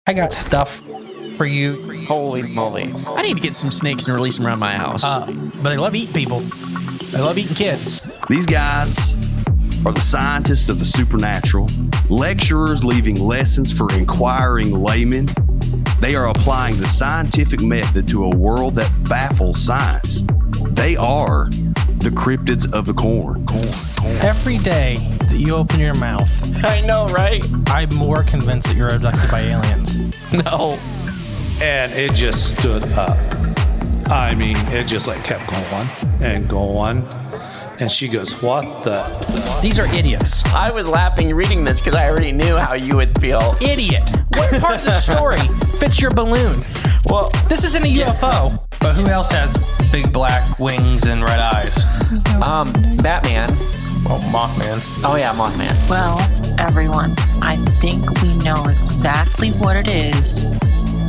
I got stuff for you. Holy moly. I need to get some snakes and release them around my house. But they love eating people. They love eating kids. These guys are the scientists of the supernatural, lecturers leaving lessons for inquiring laymen. They are applying the scientific method to a world that baffles science. They are the cryptids of the corn. Every day that you open your mouth, I know, right? I'm more convinced that you're abducted by aliens. No. And it just stood up. I mean, it just like kept going and going. And she goes, what the? These are idiots. I was laughing reading this because I already knew how you would feel. Idiot. What part of the story fits your balloon? Well, This isn't a UFO. But who else has big black wings and red eyes? Batman. Well, Mothman. Oh, yeah, Mothman. Well, everyone, I think we know exactly what it is.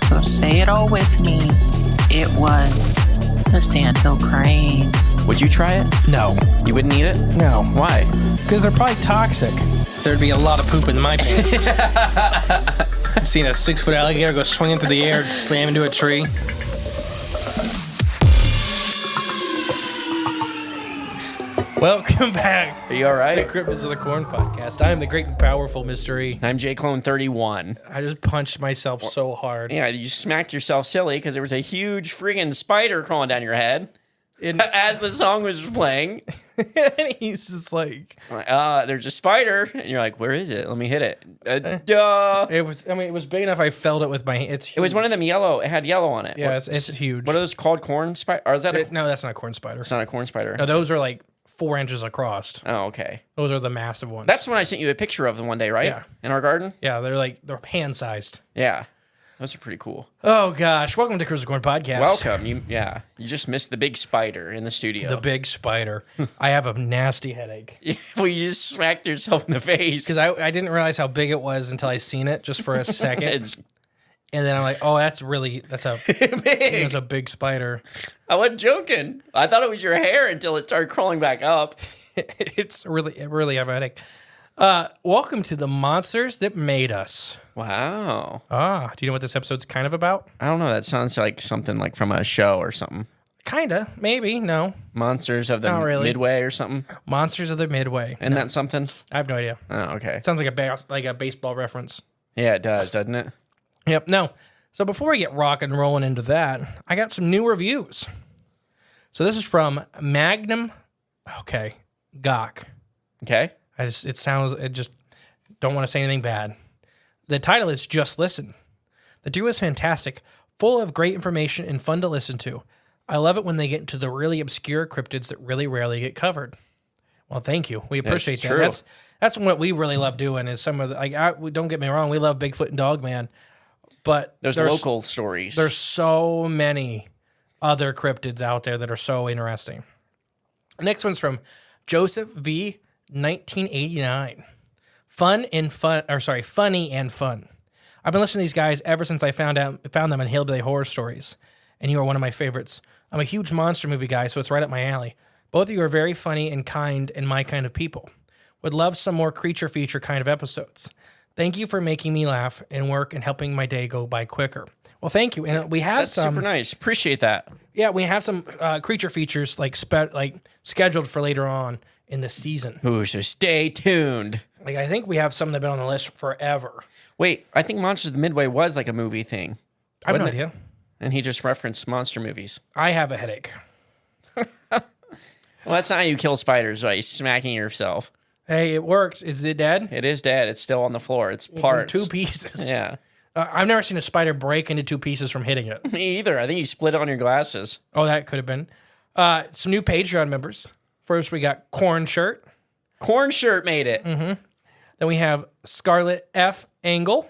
So say it all with me. It was the sandhill crane. Would you try it? No. You wouldn't eat it? No. Why? Because they're probably toxic. There'd be a lot of poop in my pants. Seen a 6-foot alligator go swinging through the air and slam into a tree. Welcome back Are you all to right? Cryptids of the Corn podcast. I am the great and powerful mystery. I'm J-Clone31. I just punched myself so hard. Yeah, you smacked yourself silly because there was a huge friggin' spider crawling down your head And, as the song was playing. and he's just like, There's a spider. And you're like, where is it? Let me hit it. Duh. it was big enough I felt it with my hand. It's huge. It was one of them yellow. It had yellow on it. Yeah, What- it's huge. What are those called? Corn spider? Or is that No, that's not a corn spider. It's not a corn spider. No, those are like 4 inches across. Oh, okay. Those are the massive ones. That's when I sent you a picture of them one day, right? Yeah. In our garden? Yeah, they're hand-sized. Yeah. Those are pretty cool. Oh, gosh. Welcome to Cryptids of the Corn podcast. Welcome. You just missed the big spider in the studio. The big spider. I have a nasty headache. Well, you just smacked yourself in the face. Because I didn't realize how big it was until I seen it just for a second. It's And then I'm like, oh, that's big. a big spider. I wasn't joking. I thought it was your hair until it started crawling back up. It really have a headache. Welcome to the monsters that made us. Wow. Do you know what this episode's kind of about? I don't know. That sounds like something like from a show or something. Kinda, maybe, no. Monsters of the Not really. Midway or something. Monsters of the Midway. Isn't that something? I have no idea. Oh, okay. It sounds like a baseball reference. Yeah, it does, doesn't it? Yep. No. So before we get rock and rolling into that, I got some new reviews. So this is from Magnum. Okay. Gawk. Okay. I just don't want to say anything bad. The title is Just Listen. The duo is fantastic, full of great information and fun to listen to. I love it when they get into the really obscure cryptids that really rarely get covered. Well, thank you. We appreciate that. true. That's what we really love doing. Is some of the don't get me wrong, we love Bigfoot and Dogman, but There's local stories. There's so many other cryptids out there that are so interesting. Next one's from Joseph V. 1989. Funny and fun. I've been listening to these guys ever since I found them in Hillbilly Horror Stories, and you are one of my favorites. I'm a huge monster movie guy, so it's right up my alley. Both of you are very funny and kind and my kind of people. Would love some more creature feature kind of episodes. Thank you for making me laugh and work and helping my day go by quicker. Well, thank you. And we have That's super nice. Appreciate that. Yeah, we have some creature features like scheduled for later on in the season. Ooh, so stay tuned. Like I think we have some that have been on the list forever. Wait, I think Monsters of the Midway was like a movie thing. I have no Wasn't it? idea. And he just referenced monster movies. I have a headache. Well, that's not how you kill spiders, right? Smacking yourself. Hey, it works. Is it dead? It is dead. It's still on the floor. It's It's in parts. 2 pieces. Yeah. I've never seen a spider break into 2 pieces from hitting it. Me either. I think you split it on your glasses. Oh, that could have been. Some new Patreon members. First, we got Corn Shirt. Corn Shirt made it. Then we have Scarlet F. Angle,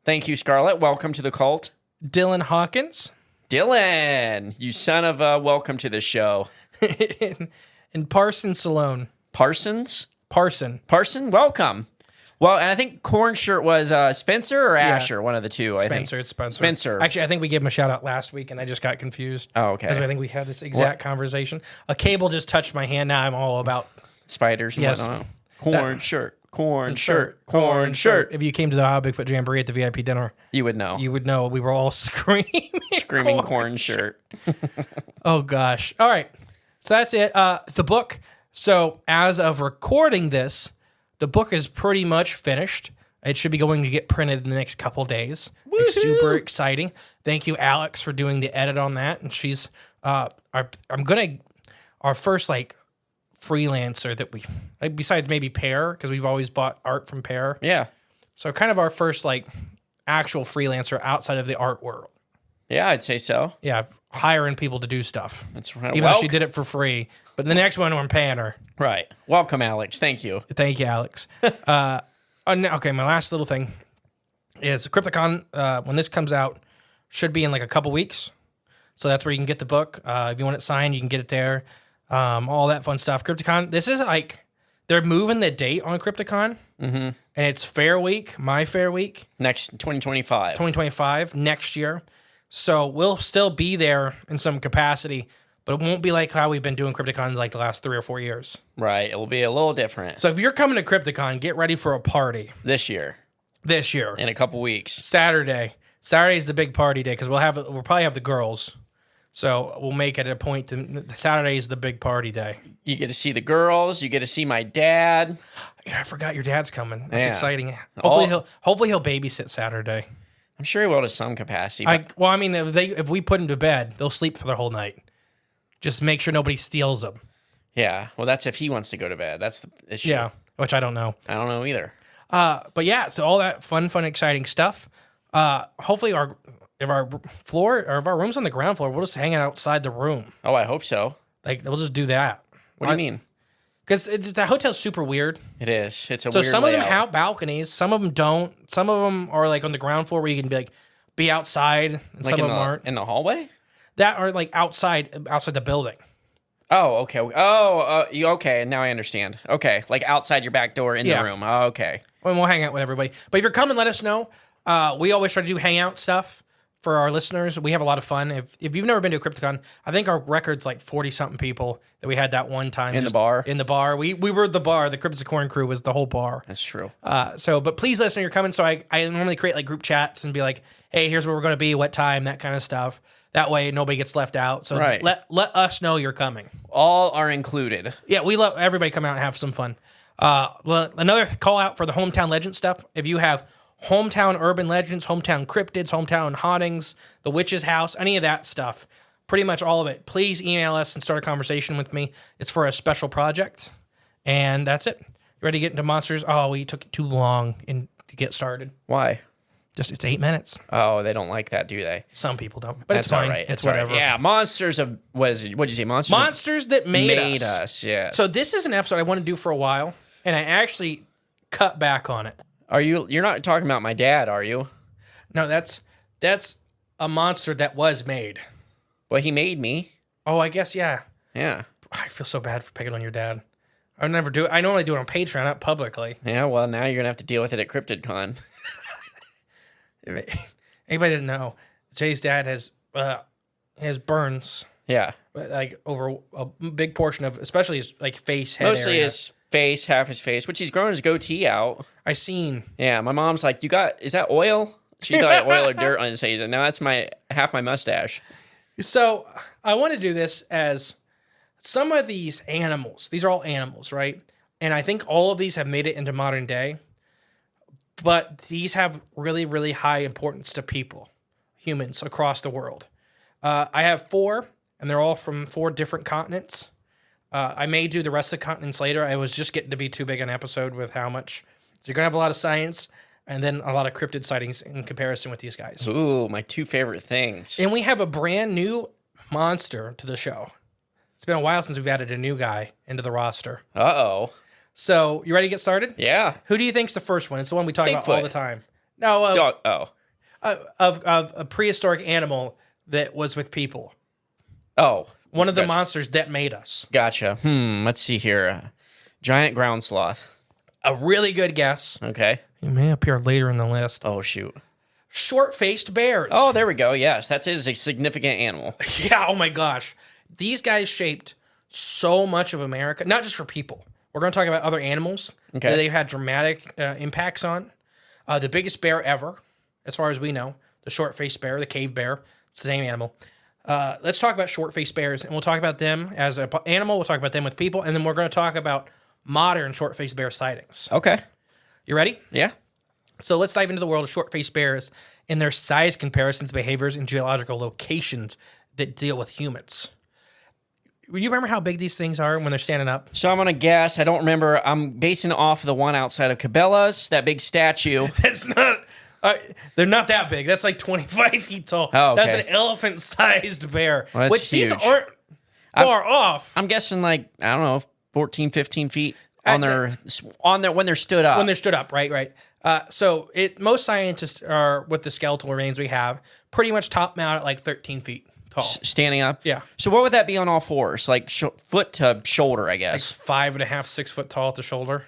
Thank you, Scarlett. Welcome to the cult. Dylan Hawkins, Dylan, you son of a welcome to the show. and Parson Salone. Parson, welcome. Well, and I think Corn Shirt was Spencer or Asher, one of the two. Spencer, it's Spencer. Spencer. Actually, I think we gave him a shout out last week, and I just got confused. Oh, okay. Because I think we had this exact conversation. A cable just touched my hand. Now I'm all about. Spiders and Yes. whatnot. Corn Shirt. corn shirt. If you came to the Hot Bigfoot Jamboree at the VIP dinner, You would know. you would know we were all screaming. Screaming corn shirt. Oh, gosh. All right. So that's it. The book. So as of recording this, the book is pretty much finished. It should be going to get printed in the next couple days. It's super exciting. Thank you, Alex, for doing the edit on that. And she's our first like freelancer that we, like, besides maybe Pear, because we've always bought art from Pear. Yeah. So kind of our first like actual freelancer outside of the art world. Yeah, I'd say so. Yeah, hiring people to do stuff. That's right. Even though she did it for free. But the next one, I'm paying her. Right. Welcome, Alex. Thank you. Thank you, Alex. Okay, my last little thing is Crypticon, when this comes out, should be in like a couple weeks. So that's where you can get the book. If you want it signed, you can get it there. All that fun stuff. Crypticon, this is like, they're moving the date on Crypticon. Mm-hmm. And it's Fair Week, my Fair Week. Next 2025. 2025, next year. So we'll still be there in some capacity, but it won't be like how we've been doing Crypticon like the last 3 or 4 years. Right. It'll be a little different. So if you're coming to Crypticon, get ready for a party. This year. In a couple weeks. Saturday. Saturday's the big party day because we'll probably have the girls. So we'll make it a point to Saturday is the big party day. You get to see the girls. You get to see my dad. Yeah, I forgot your dad's coming. That's Yeah. exciting. Hopefully he'll babysit Saturday. I'm sure he will to some capacity. If we put him to bed, they'll sleep for the whole night. Just make sure nobody steals them. Yeah. Well, that's if he wants to go to bed. That's the issue. Yeah, which I don't know. I don't know either. But yeah, so all that fun, exciting stuff. Hopefully if our room's on the ground floor, we'll just hang out outside the room. Oh, I hope so. Like we'll just do that. What do you mean? Because the hotel's super weird. It is. It's a so weird some layout. of them have balconies, some of them don't. Some of them are like on the ground floor where you can be outside, and like some of them aren't. In the hallway? That are like outside the building. Oh, okay. Oh, okay. Now I understand. Okay, like outside your back door in the room. Oh, okay. And we'll hang out with everybody. But if you're coming, let us know. We always try to do hangout stuff for our listeners. We have a lot of fun. If you've never been to a Crypticon, I think our record's like 40-something people that we had that one time. In the bar? In the bar. We were the bar. The Cryptids of Corn crew was the whole bar. That's true. But please let us know you're coming. So I normally create like group chats and be like, hey, here's where we're going to be, what time, that kind of stuff. That way nobody gets left out. So right. let us know you're coming. All are included. Yeah, we love everybody come out and have some fun. Another call out for the hometown legend stuff. If you have hometown urban legends, hometown cryptids, hometown hauntings, the witch's house, any of that stuff, pretty much all of it, please email us and start a conversation with me. It's for a special project. And that's it. You ready to get into monsters? Oh, we took too long to get started. Why? It's 8 minutes. Oh, they don't like that, do they? Some people don't. But That's it's fine. all right. It's whatever. Right. Yeah, monsters of what'd you say? Monsters that made us. Yeah. So this is an episode I want to do for a while, and I actually cut back on it. You're not talking about my dad, are you? No, that's a monster that was made. Well, he made me. Oh, I guess, yeah. Yeah. I feel so bad for picking on your dad. I never do it. I normally do it on Patreon, not publicly. Yeah, well, now you're gonna have to deal with it at CryptidCon. Anybody didn't know, Jay's dad has burns. Yeah. Like over a big portion of, especially his like face, head Mostly area. his face, half his face, which he's grown his goatee out. I seen. Yeah, my mom's like, is that oil? She thought oil or dirt on his face. And now that's half my mustache. So I want to do this as some of these animals. These are all animals, right? And I think all of these have made it into modern day. But these have really, really high importance to people, humans across the world. I have 4, and they're all from 4 different continents. I may do the rest of the continents later. I was just getting to be too big an episode with how much. So you're going to have a lot of science and then a lot of cryptid sightings in comparison with these guys. Ooh, my 2 favorite things. And we have a brand new monster to the show. It's been a while since we've added a new guy into the roster. Uh-oh. So, you ready to get started? Yeah. Who do you think's the first one? It's the one we talk about all Bigfoot. the time. No, of a prehistoric animal that was with people. Oh. One of the monsters that made us. Gotcha. Let's see here. Giant ground sloth. A really good guess. Okay. He may appear later in the list. Oh, shoot. Short-faced bears. Oh, there we go. Yes, that is a significant animal. Yeah, oh my gosh. These guys shaped so much of America, not just for people. We're going to talk about other animals Okay. that they've had dramatic impacts on. The biggest bear ever, as far as we know, the short-faced bear, the cave bear. It's the same animal. Let's talk about short-faced bears, and we'll talk about them as an animal. We'll talk about them with people, and then we're going to talk about modern short-faced bear sightings. Okay. You ready? Yeah. So let's dive into the world of short-faced bears and their size comparisons, behaviors, and geological locations that deal with humans. You remember how big these things are when they're standing up? So I'm going to guess. I don't remember. I'm basing it off the one outside of Cabela's, that big statue. That's not... they're not that big. That's like 25 feet tall. Oh, okay. That's an elephant-sized bear, Well, that's which these huge. aren't far off. I'm guessing like, I don't know, 14, 15 feet on their when they're stood up. When they're stood up, right. So most scientists are, with the skeletal remains we have, pretty much top mount at like 13 feet tall. Standing up? Yeah. So what would that be on all fours? Like foot to shoulder, I guess. 5.5, 6 foot tall at the shoulder.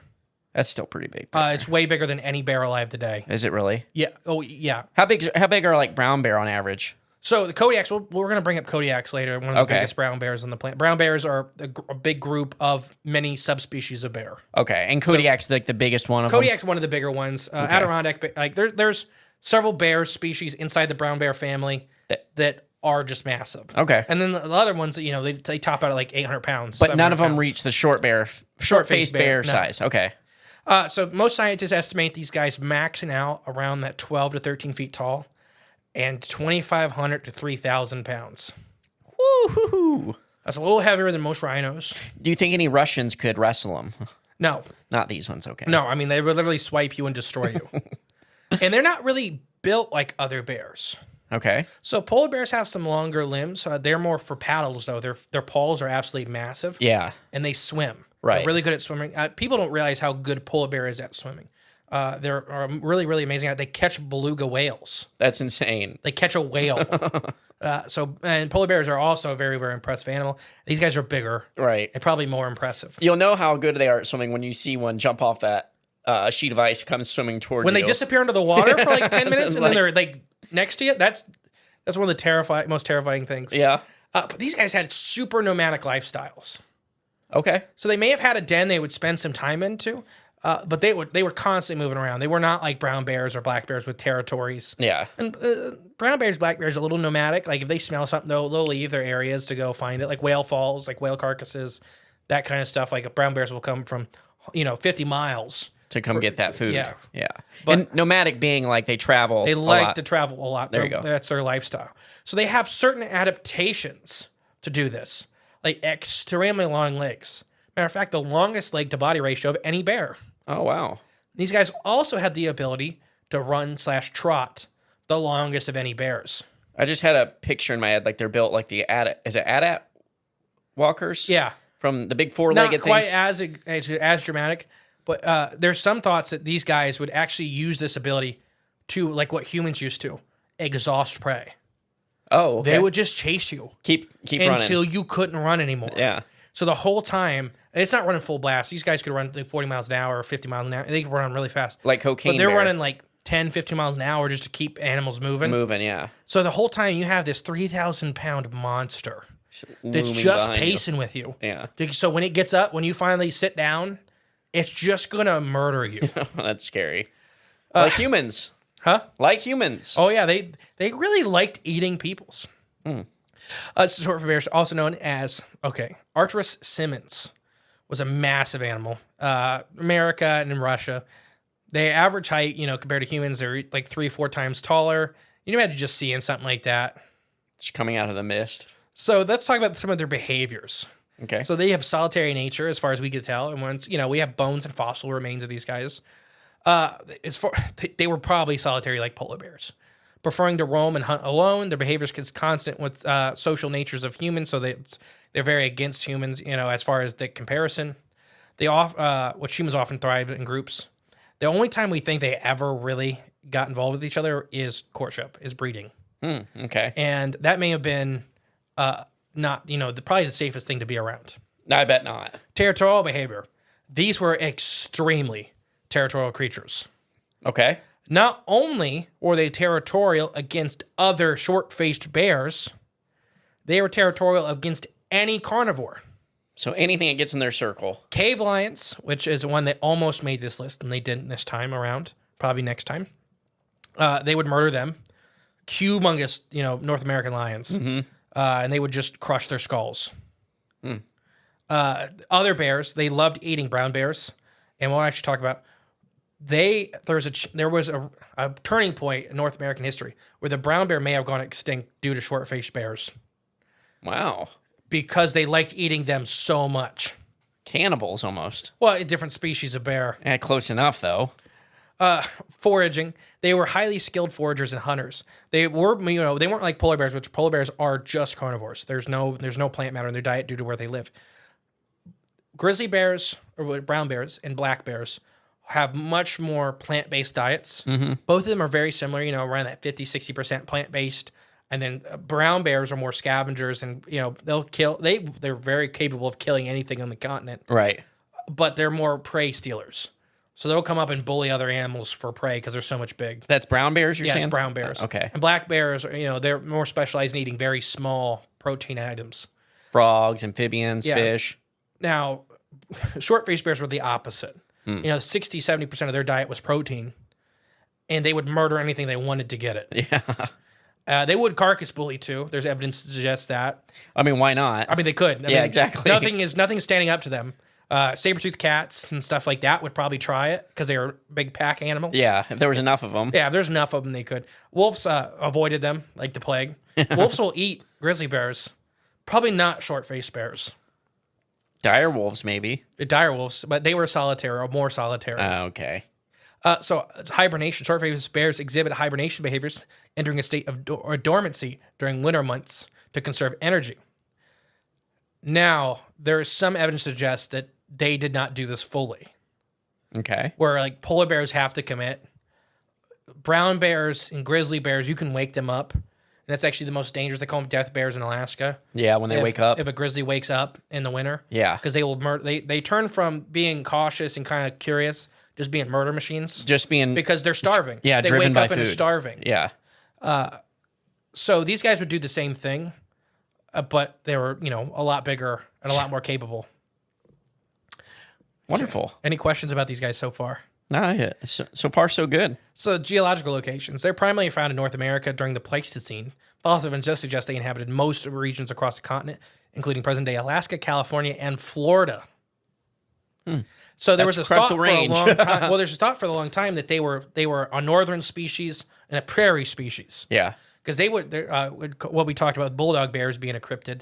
That's still pretty big. It's way bigger than any bear alive today. Is it really? Yeah. Oh, yeah. How big are like brown bear on average? So the Kodiaks, we're going to bring up Kodiaks later, one of the biggest brown bears on the planet. Brown bears are a big group of many subspecies of bear. Okay, and Kodiak's like the biggest one of them? Kodiak's one of the bigger ones. Adirondack, like there's several bear species inside the brown bear family that are just massive. Okay. And then the other ones, they top out at like 800 pounds. But none of them 700 pounds. reach the short-faced bear no. size. Okay. So most scientists estimate these guys maxing out around that 12 to 13 feet tall and 2,500 to 3,000 pounds. Woo-hoo-hoo. That's a little heavier than most rhinos. Do you think any Russians could wrestle them? No. Not these ones, okay. No, I mean, they would literally swipe you and destroy you. And they're not really built like other bears. Okay. So polar bears have some longer limbs. They're more for paddles, though. Their paws are absolutely massive. Yeah. And they swim. Right. They're really good at swimming. People don't realize how good polar bear is at swimming. They're really, really amazing. They catch beluga whales. That's insane. They catch a whale. And polar bears are also a very, very impressive animal. These guys are bigger. Right. And probably more impressive. You'll know how good they are at swimming when you see one jump off that sheet of ice, come swimming toward When you. they disappear under the water for like 10 minutes and Like- then they're like next to you, that's one of the most terrifying things. Yeah. But these guys had super nomadic lifestyles. Okay. So they may have had a den they would spend some time into, but they were constantly moving around. They were not like brown bears or black bears with territories. Yeah. And brown bears, black bears are a little nomadic. Like if they smell something, they'll leave their areas to go find it. Like whale falls, like whale carcasses, that kind of stuff. Like brown bears will come from, 50 miles. To come get that food. Yeah. Yeah. But- and nomadic being like they travel. They a like lot. to travel a lot. There you go. That's their lifestyle. So they have certain adaptations to do this, like extremely long legs. Matter of fact, the longest leg to body ratio of any bear. Oh, wow. These guys also have the ability to run/trot the longest of any bears. I just had a picture in my head, like they're built like the AT walkers? Yeah. From the big Not four-legged quite things? as dramatic, but there's some thoughts that these guys would actually use this ability to, like what humans used to, exhaust prey. Oh, okay. They would just chase you keep until running. you couldn't run anymore. Yeah. So the whole time, it's not running full blast. These guys could run like 40 miles an hour or 50 miles an hour. They could run really fast. Like cocaine But they're bear. running like 10, 15 miles an hour just to keep animals moving. Moving, yeah. So the whole time you have this 3,000-pound monster that's Looming just behind you. pacing with you. Yeah. So when it gets up, when you finally sit down, it's just going to murder you. That's scary. Like humans. Huh? Like humans. Oh, yeah. They really liked eating peoples. This is short for bears, also known as, Arcturus simmons was a massive animal. America and in Russia, they average height, compared to humans, they're like 3-4 times taller. You can imagine just seeing something like that. It's coming out of the mist. So let's talk about some of their behaviors. Okay. So they have solitary nature, as far as we can tell. And once, we have bones and fossil remains of these guys. They were probably solitary like polar bears. Preferring to roam and hunt alone, their behavior is constant with social natures of humans, so they're very against humans, as far as the comparison. Which humans often thrive in groups. The only time we think they ever really got involved with each other is courtship, is breeding. Okay. And that may have been not, probably the safest thing to be around. I bet not. Territorial behavior. These were extremely territorial creatures. Okay. Not only were they territorial against other short-faced bears, they were territorial against any carnivore. So anything that gets in their circle. Cave lions, which is one that almost made this list, and they didn't this time around. Probably next time. They would murder them. Humongous, North American lions. And they would just crush their skulls. Other bears, they loved eating brown bears. And we'll actually talk about, there was a turning point in North American history where the brown bear may have gone extinct due to short-faced bears. Wow. Because they liked eating them so much. Cannibals almost. Well, a different species of bear. Yeah, close enough though. Foraging. They were highly skilled foragers and hunters. They were, they weren't like polar bears, which polar bears are just carnivores. There's no plant matter in their diet due to where they live. Grizzly bears, or brown bears, and black bears have much more plant-based diets. Both of them are very similar, around that 50-60% plant-based. And then brown bears are more scavengers, and they'll kill. They're very capable of killing anything on the continent. Right. But they're more prey stealers. So they'll come up and bully other animals for prey because they're so much big. That's brown bears, you're saying? Yeah, it's brown bears. Okay. And black bears, they're more specialized in eating very small protein items. Frogs, amphibians, fish. Now, short-faced bears were the opposite. 60-70% of their diet was protein, and they would murder anything they wanted to get it. Yeah. They would carcass bully too. There's evidence to suggest that. I mean, why not? I mean, they could. Exactly. Nothing standing up to them. Saber-toothed cats and stuff like that would probably try it because they are big pack animals. Yeah, if there was enough of them. Yeah, if there's enough of them, they could. Wolves avoided them like the plague. Wolves will eat grizzly bears. Probably not short-faced bears. Dire wolves, maybe. Dire wolves, but they were solitary or more solitary. Okay. So it's hibernation. Short-faced bears exhibit hibernation behaviors, entering a state of dormancy during winter months to conserve energy. Now, there is some evidence to suggest that they did not do this fully. Okay. Where like polar bears have to commit. Brown bears and grizzly bears, you can wake them up. And that's actually the most dangerous. They call them death bears in Alaska. Yeah, when they wake up. If a grizzly wakes up in the winter. Yeah. Because they will they turn from being cautious and kind of curious, just being murder machines. Just being... Because they're starving. Yeah, they driven wake by up and are food. starving. Yeah. So these guys would do the same thing, but they were, a lot bigger and a lot more capable. Wonderful. Any questions about these guys so far? No, yeah. So far, so good. So geological locations. They're primarily found in North America during the Pleistocene. Fossil evidence suggests they inhabited most regions across the continent, including present-day Alaska, California, and Florida. So there was a thought for a long time. Well, there's a thought for a long time that they were a northern species and a prairie species. Yeah. Because they would, what we talked about, bulldog bears being a cryptid,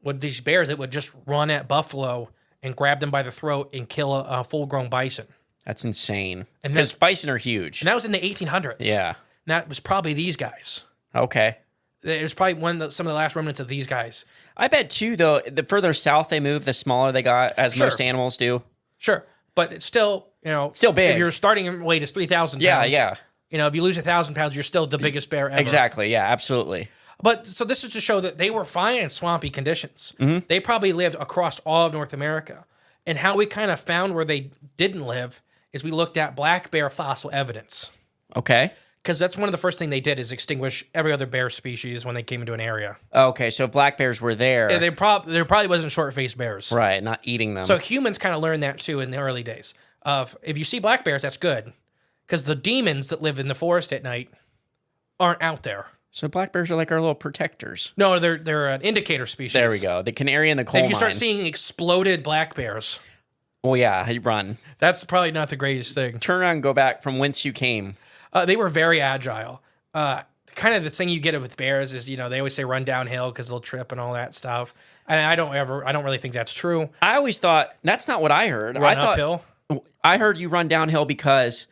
with these bears that would just run at buffalo and grab them by the throat and kill a full-grown bison. That's insane. And Because bison are huge. And that was in the 1800s. Yeah. And that was probably these guys. Okay. It was probably some of the last remnants of these guys. I bet, too, though, the further south they move, the smaller they got, as most animals do. Sure. But it's still, still big. If your starting weight is 3,000 pounds. Yeah. If you lose 1,000 pounds, you're still the biggest bear ever. Exactly. Yeah, absolutely. But so this is to show that they were fine in swampy conditions. Mm-hmm. They probably lived across all of North America. And how we kind of found where they didn't live is we looked at black bear fossil evidence. Okay. Because that's one of the first thing they did is extinguish every other bear species when they came into an area. Okay, so black bears were there. Yeah, there probably wasn't short-faced bears. Right, not eating them. So humans kind of learned that too in the early days. If you see black bears, that's good. Because the demons that live in the forest at night aren't out there. So black bears are like our little protectors. No, they're an indicator species. There we go. The canary in the coal If mine. you start seeing exploded black bears, well, yeah, you run. that's probably not the greatest thing. Turn around and go back from whence you came. They were very agile. Kind of the thing you get with bears is, they always say run downhill because they'll trip and all that stuff. And I don't really think that's true. I always thought that's not what I heard. Run uphill. I heard you run downhill because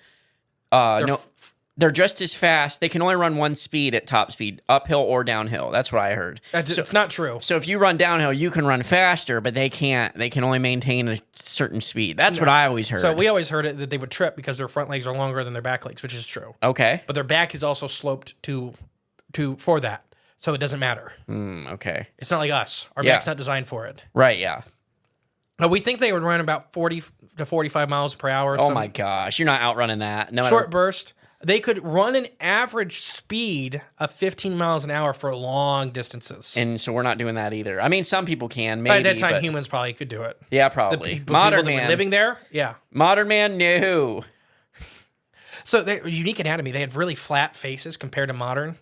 they're just as fast. They can only run one speed at top speed, uphill or downhill. That's what I heard. It's not true. So if you run downhill, you can run faster, but they can't. They can only maintain a certain speed. That's what I always heard. So we always heard it that they would trip because their front legs are longer than their back legs, which is true. Okay. But their back is also sloped for that. So it doesn't matter. Okay. It's not like us. Our back's not designed for it. Right, yeah. We think they would run about 40 to 45 miles per hour. Oh my gosh. You're not outrunning that. No Short burst. They could run an average speed of 15 miles an hour for long distances. And so we're not doing that either. I mean, some people can, maybe. At that time, but humans probably could do it. yeah, The probably. people Modern that were man. living there, yeah. Modern man, no. So they're unique anatomy. They had really flat faces compared to modern,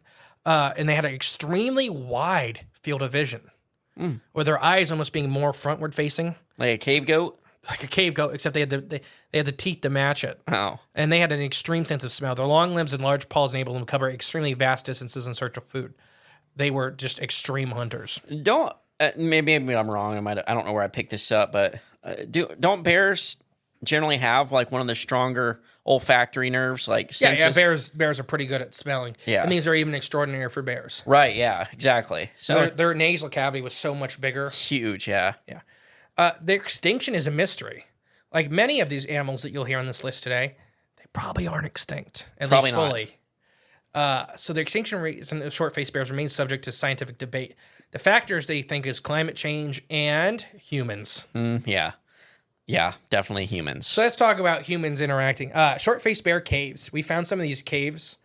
and they had an extremely wide field of vision, with their eyes almost being more frontward facing, Like a cave goat? like a cave goat. Except they had the teeth to match it, Oh. and they had an extreme sense of smell. Their long limbs and large paws enabled them to cover extremely vast distances in search of food. They were just extreme hunters. Don't, maybe I'm wrong. I don't know where I picked this up, but don't bears generally have like one of the stronger olfactory nerves, like senses? Yeah. Bears are pretty good at smelling. Yeah. And these are even extraordinary for bears. Right, yeah, exactly. So Their nasal cavity was so much bigger. huge, yeah. Yeah. Their extinction is a mystery. Like many of these animals that you'll hear on this list today, they probably aren't extinct, at Probably least fully. So the extinction rates in the short-faced bears remain subject to scientific debate. The factors they think is climate change and humans. Yeah. Yeah, definitely humans. So let's talk about humans interacting. Short-faced bear caves. We found some of these caves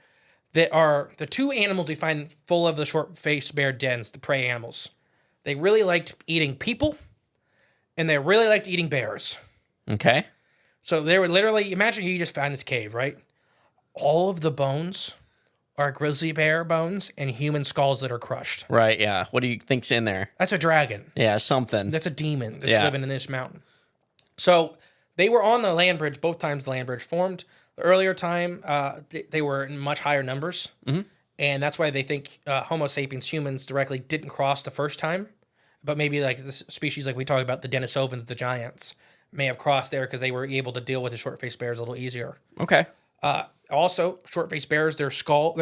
that are the two animals we find full of the short-faced bear dens, the prey animals. They really liked eating people, and they really liked eating bears. Okay. So they were literally, imagine you just found this cave, right? All of the bones are grizzly bear bones and human skulls that are crushed. Right, yeah. What do you think's in there? That's a dragon. Yeah, something. That's a demon that's Yeah. living in this mountain. So they were on the land bridge both times the land bridge formed. The earlier time, they were in much higher numbers. Mm-hmm. And that's why they think Homo sapiens, humans, directly didn't cross the first time. But maybe like the species like we talk about, the Denisovans, the giants, may have crossed there because they were able to deal with the short-faced bears a little easier. Okay. Also, short-faced bears, their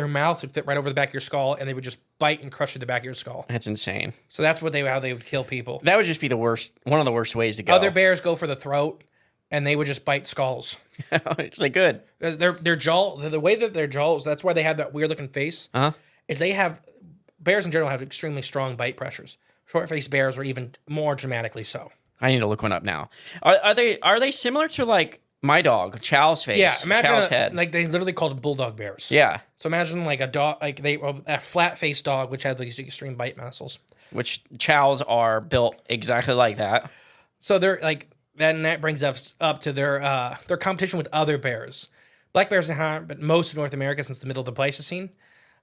mouth would fit right over the back of your skull, and they would just bite and crush through the back of your skull. That's insane. So that's how they would kill people. That would just be one of the worst ways to go. Other bears go for the throat, and they would just bite skulls. It's like good. Their jaw, the way that their jaws, that's why they have that weird-looking face, is bears in general have extremely strong bite pressures. Short-faced bears are even more dramatically so. I need to look one up now. Are they similar to like my dog, Chow's face? Yeah, imagine Chow's head. like they literally called it bulldog bears. Yeah, So imagine like a dog, a flat-faced dog which had these extreme bite muscles. which Chow's are built exactly like that. So they're like that brings us up to their competition with other bears. Black bears inhabit most of North America since the middle of the Pleistocene.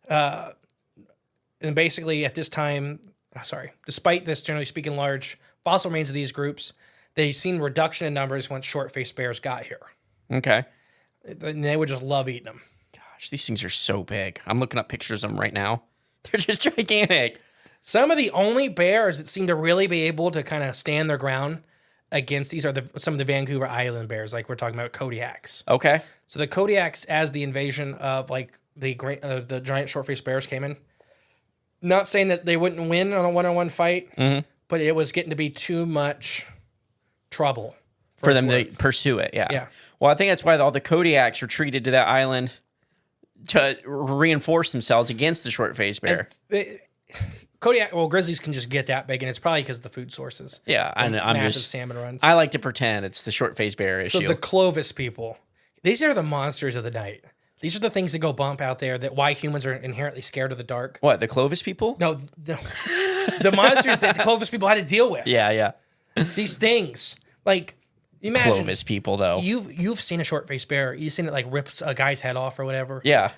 And basically at this time, despite this generally speaking large fossil remains of these groups, they've seen reduction in numbers once short-faced bears got here. Okay. And they would just love eating them. Gosh, these things are so big. I'm looking up pictures of them right now. They're just gigantic. Some of the only bears that seem to really be able to kind of stand their ground against these are some of the Vancouver Island bears, like we're talking about Kodiaks. Okay. So the Kodiaks, as the invasion of like the giant short-faced bears came in, not saying that they wouldn't win on a one-on-one fight, but it was getting to be too much trouble For them to pursue it, yeah. Yeah. Well, I think that's why all the Kodiaks retreated to that island to reinforce themselves against the short-faced bear. Grizzlies can just get that big, and it's probably because of the food sources. Yeah, I'm massive just salmon runs. I like to pretend it's the short-faced bear So issue. the Clovis people, these are the monsters of the night. These are the things that go bump out there. That why humans are inherently scared of the dark. What, the Clovis people? No, the monsters that the Clovis people had to deal with. Yeah. These things, like imagine Clovis people, though. you've seen a short-faced bear. You've seen it like rips a guy's head off or whatever. Yeah.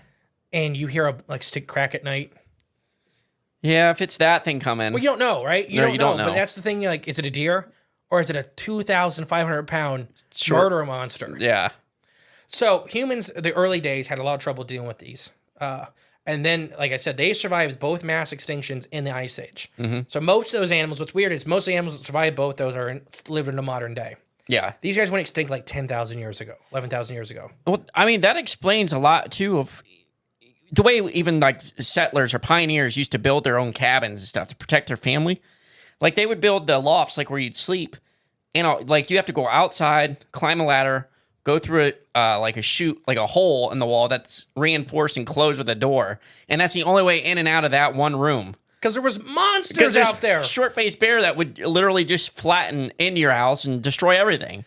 And you hear a stick crack at night. Yeah, if it's that thing coming. Well, you don't know, right? You No, don't know. But that's the thing. Like, is it a deer or is it a 2,500-pound murder monster? Yeah. So humans, the early days, had a lot of trouble dealing with these. And then, like I said, they survived both mass extinctions in the Ice Age. So most of those animals, what's weird is most of the animals that survived both those live in the modern day. Yeah. These guys went extinct like 10,000 years ago, 11,000 years ago. Well, I mean, that explains a lot, too, of the way even like settlers or pioneers used to build their own cabins and stuff to protect their family. Like, they would build the lofts, like, where you'd sleep. And, like, you have to go outside, climb a ladder, go through it like a chute, like a hole in the wall that's reinforced and closed with a door. And that's the only way in and out of that one room. Because there was monsters out there. Short-faced bear that would literally just flatten into your house and destroy everything.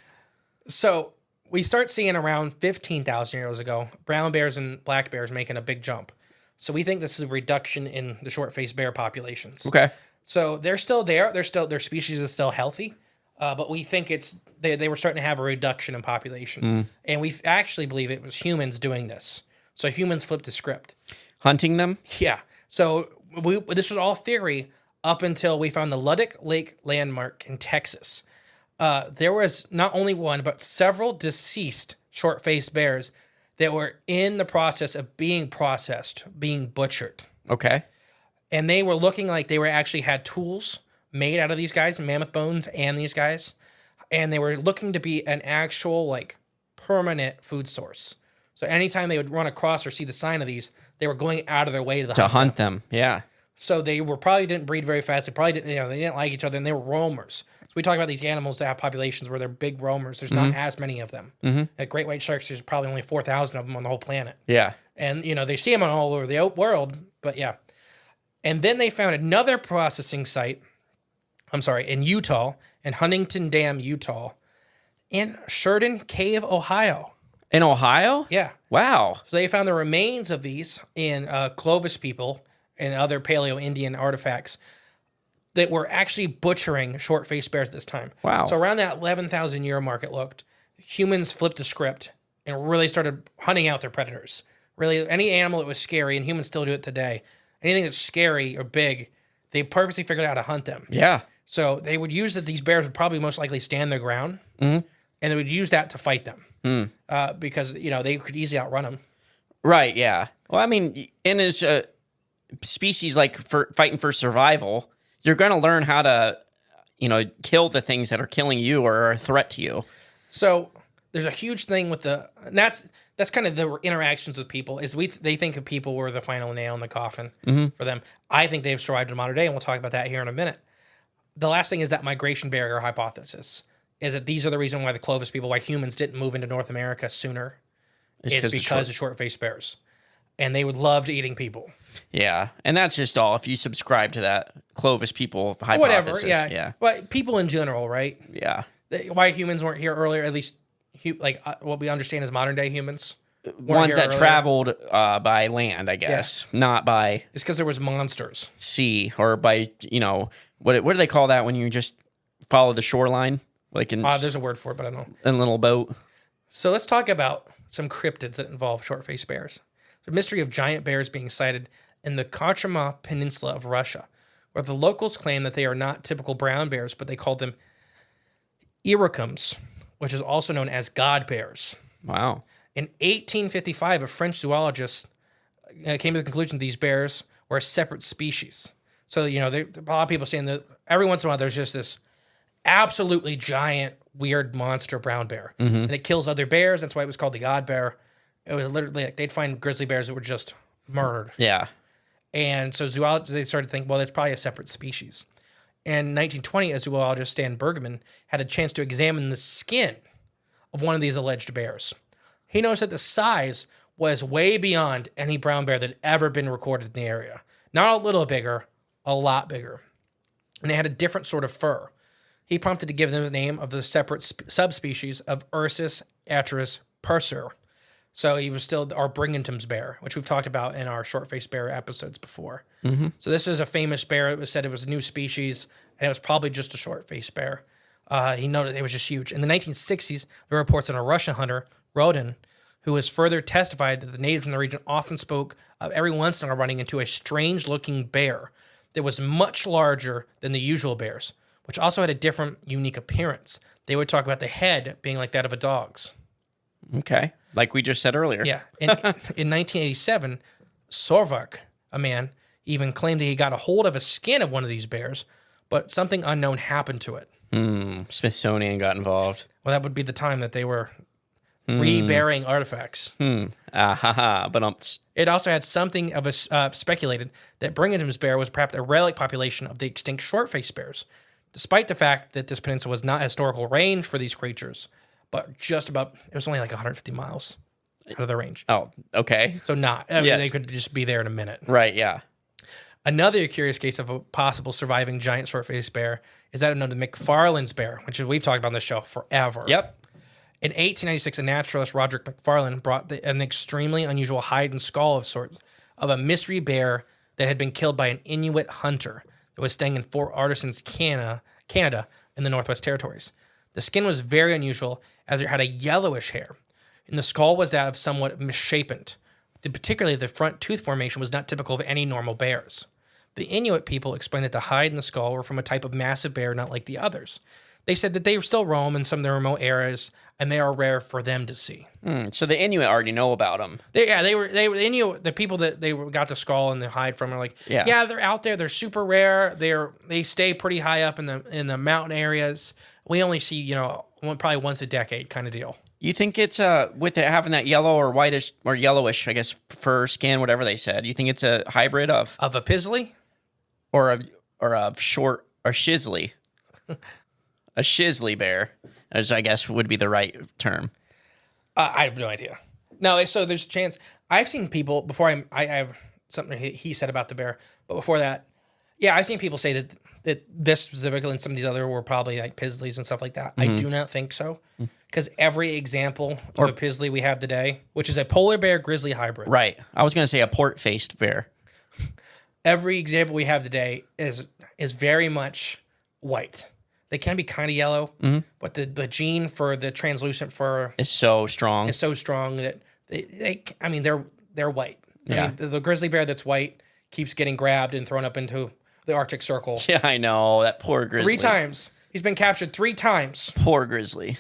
So we start seeing around 15,000 years ago, brown bears and black bears making a big jump. So we think this is a reduction in the short-faced bear populations. Okay. So they're still there. Their species is still healthy, but we think they were starting to have a reduction in population, and we actually believe it was humans doing this. So humans flipped the script. Hunting them? Yeah. So this was all theory up until we found the Luddick Lake landmark in Texas. There was not only one, but several deceased short-faced bears that were in the process of being processed, being butchered. Okay. And they were looking like they were actually had tools made out of these guys, mammoth bones and these guys. And they were looking to be an actual, like, permanent food source. So anytime they would run across or see the sign of these, they were going out of their way to hunt them. Yeah. So they probably didn't breed very fast. They probably didn't, they didn't like each other, and they were roamers. So we talk about these animals that have populations where they're big roamers. There's not as many of them. At great white sharks, there's probably only 4,000 of them on the whole planet. Yeah. And, they see them all over the world, but yeah. And then they found another processing site, in Utah, in Huntington Dam, Utah, in Sheridan Cave, Ohio. In Ohio? Yeah. Wow. So they found the remains of these in Clovis people and other Paleo-Indian artifacts that were actually butchering short-faced bears at this time. Wow. So around that 11,000 year mark, it looked, humans flipped the script and really started hunting out their predators. Really, any animal that was scary, and humans still do it today, anything that's scary or big, they purposely figured out how to hunt them. Yeah. So they would use that these bears would probably most likely stand their ground, and they would use that to fight them because, they could easily outrun them. Right, yeah. Well, I mean, in his species, like for fighting for survival, you're going to learn how to, kill the things that are killing you or are a threat to you. So there's a huge thing with and that's kind of the interactions with people is they think of people were the final nail in the coffin for them. I think they've survived in modern day, and we'll talk about that here in a minute. The last thing is that migration barrier hypothesis is that these are the reason why why humans didn't move into North America sooner. It's because of short-faced bears. And they would love eating people. Yeah, and that's just all. If you subscribe to that Clovis people hypothesis. Whatever, yeah. But people in general, right? Yeah. Why humans weren't here earlier, at least what we understand as modern-day humans. Ones that traveled by land, I guess, not by... It's because there was monsters. Sea, or by, what do they call that when you just follow the shoreline? Like in... there's a word for it, but I don't know. In a little boat. So let's talk about some cryptids that involve short-faced bears. The mystery of giant bears being sighted in the Kochama Peninsula of Russia, where the locals claim that they are not typical brown bears, but they call them irokums, which is also known as god bears. Wow. In 1855, a French zoologist came to the conclusion that these bears were a separate species. So, a lot of people saying that every once in a while there's just this absolutely giant, weird monster brown bear. And it kills other bears. That's why it was called the god bear. It was literally like they'd find grizzly bears that were just murdered. Yeah. And so they started to think, well, that's probably a separate species. In 1920, a zoologist, Stan Bergman, had a chance to examine the skin of one of these alleged bears. He noticed that the size was way beyond any brown bear that had ever been recorded in the area. Not a little bigger, a lot bigger. And they had a different sort of fur. He prompted to give them the name of the separate subspecies of Ursus atrus purser. So he was still our Bringhamton's bear, which we've talked about in our short-faced bear episodes before. So this is a famous bear. It was said it was a new species, and it was probably just a short-faced bear. He noted it was just huge. In the 1960s, there were reports on a Russian hunter, Rodin, who has further testified that the natives in the region often spoke of every once in a while running into a strange-looking bear that was much larger than the usual bears, which also had a different, unique appearance. They would talk about the head being like that of a dog's. Okay. Like we just said earlier. Yeah. In 1987, Sorvak, a man, even claimed that he got a hold of a skin of one of these bears, but something unknown happened to it. Smithsonian got involved. Well, that would be the time that they were re-burying artifacts. But It also had something of a speculated that Bringhamton's bear was perhaps a relic population of the extinct short-faced bears, despite the fact that this peninsula was not historical range for these creatures, but just about, it was only like 150 miles out of the range. Oh, okay. So they could just be there in a minute. Right, yeah. Another curious case of a possible surviving giant short-faced bear is that of the McFarland's bear, which we've talked about on this show forever. Yep. In 1896, a naturalist, Roderick McFarlane, brought an extremely unusual hide and skull of sorts of a mystery bear that had been killed by an Inuit hunter that was staying in Fort Artisans, Canada, in the Northwest Territories. The skin was very unusual as it had a yellowish hair, and the skull was that of somewhat misshapen. Particularly, the front tooth formation was not typical of any normal bears. The Inuit people explained that the hide and the skull were from a type of massive bear not like the others. They said that they still roam in some of the remote areas, and they are rare for them to see. So the Inuit already know about them. They were Inuit. The people that got the skull and the hide from are like, yeah, they're out there. They're super rare. They stay pretty high up in the mountain areas. We only see probably once a decade kind of deal. You think it's with it having that yellow or whitish or yellowish, I guess, fur, skin, whatever they said. You think it's a hybrid of a pizzly, or a short or shizzly, a shizzly bear, as I guess would be the right term. I have no idea. No, so there's a chance. I've seen people before. I have something he said about the bear, but before that, I've seen people say that this specifically and some of these other were probably like Pisleys and stuff like that. I do not think so, because every example of a Pisley we have today, which is a polar bear grizzly hybrid, right? I was going to say a port-faced bear. Every example we have today is very much white. They can be kind of yellow, but the gene for the translucent fur is so strong. That they're white. Yeah. I mean, the grizzly bear that's white keeps getting grabbed and thrown up into the Arctic Circle. Yeah, I know. That poor grizzly. 3 times. He's been captured 3 times. Poor grizzly.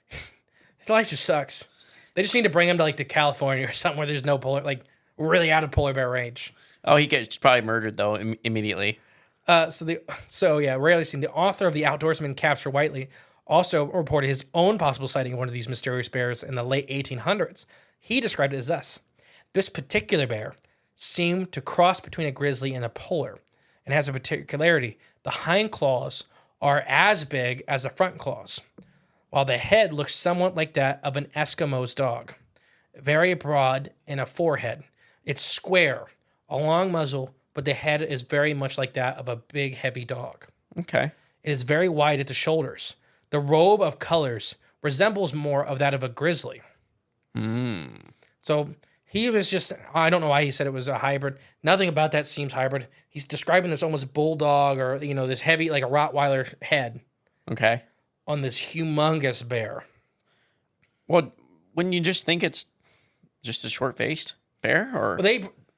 His life just sucks. They just need to bring him to to California or something where there's no really out of polar bear range. Oh, he gets probably murdered though immediately. Rarely seen. The author of The Outdoorsman Capture Whiteley also reported his own possible sighting of one of these mysterious bears in the late 1800s. He described it as thus: this particular bear seemed to cross between a grizzly and a polar, and has a particularity. The hind claws are as big as the front claws, while the head looks somewhat like that of an Eskimo's dog. Very broad in a forehead. It's square, a long muzzle, but the head is very much like that of a big, heavy dog. Okay. It is very wide at the shoulders. The robe of colors resembles more of that of a grizzly. So he was just, I don't know why he said it was a hybrid. Nothing about that seems hybrid. He's describing this almost bulldog or, this heavy, like a Rottweiler head. Okay. On this humongous bear. Well, wouldn't you just think it's just a short-faced bear? Or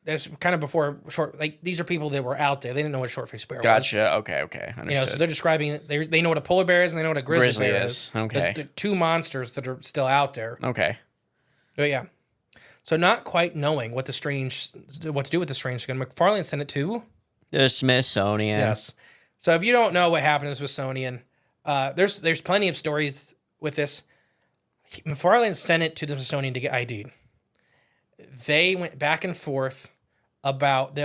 that's kind of before short. These are people that were out there. They didn't know what short-faced bear was. Gotcha. Okay. Understood. So they're describing it. They know what a polar bear is and they know what a grizzly bear is. Okay. The 2 monsters that are still out there. Okay. But yeah. So not quite knowing what to do with the strange skin, McFarlane sent it to the Smithsonian. Yes. So if you don't know what happened to the Smithsonian, there's plenty of stories with this. McFarlane sent it to the Smithsonian to get ID'd. They went back and forth about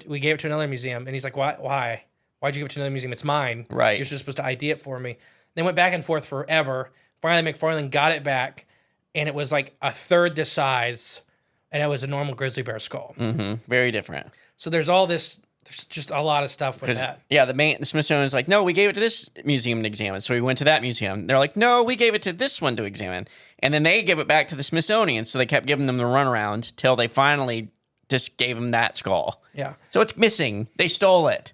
we gave it to another museum, and he's like, why? Why'd you give it to another museum? It's mine. Right. You're just supposed to ID it for me. They went back and forth forever. Finally, McFarlane got it back, and it was like a third the size, and it was a normal grizzly bear skull. Very different. So there's all this. There's just a lot of stuff with that. Yeah, the Smithsonian's like, no, we gave it to this museum to examine. So we went to that museum. They're like, no, we gave it to this one to examine. And then they give it back to the Smithsonian. So they kept giving them the runaround till they finally just gave them that skull. Yeah. So it's missing. They stole it.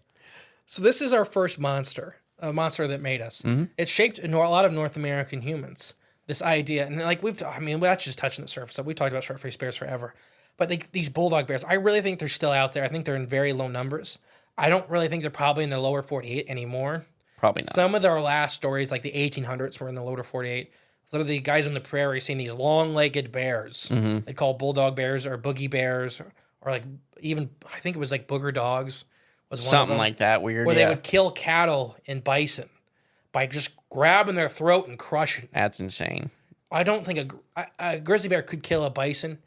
So this is our first monster, a monster that made us. It's shaped a lot of North American humans. This idea, and that's just touching the surface. We talked about short-faced bears forever. But these bulldog bears, I really think they're still out there. I think they're in very low numbers. I don't really think they're probably in the lower 48 anymore. Probably not. Some of their last stories, like the 1800s, were in the lower 48. Literally, guys on the prairie seeing these long-legged bears. They call bulldog bears or boogie bears, or like even, I think it was like booger dogs was one something of them, like that. Weird. Where they would kill cattle and bison by just grabbing their throat and crushing. That's insane. I don't think a grizzly bear could kill a bison,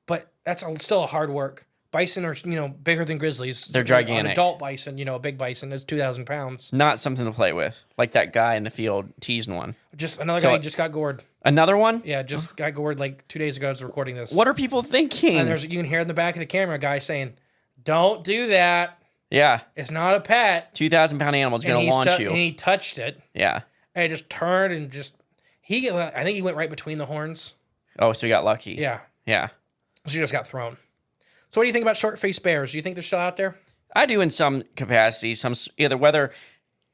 but that's still a hard work. Bison are, bigger than grizzlies. They're gigantic. An adult bison, a big bison is 2,000 pounds. Not something to play with. Like that guy in the field teasing one. Just another guy just got gored. Another one? Yeah, just got gored like 2 days ago. I was recording this. What are people thinking? And you can hear in the back of the camera a guy saying, "Don't do that. Yeah. It's not a pet. 2,000-pound animal is going to launch you." And he touched it. Yeah. And it just turned and I think he went right between the horns. Oh, so he got lucky. Yeah. Yeah. She just got thrown. So what do you think about short-faced bears? Do you think they're still out there? I do in some capacity. Either whether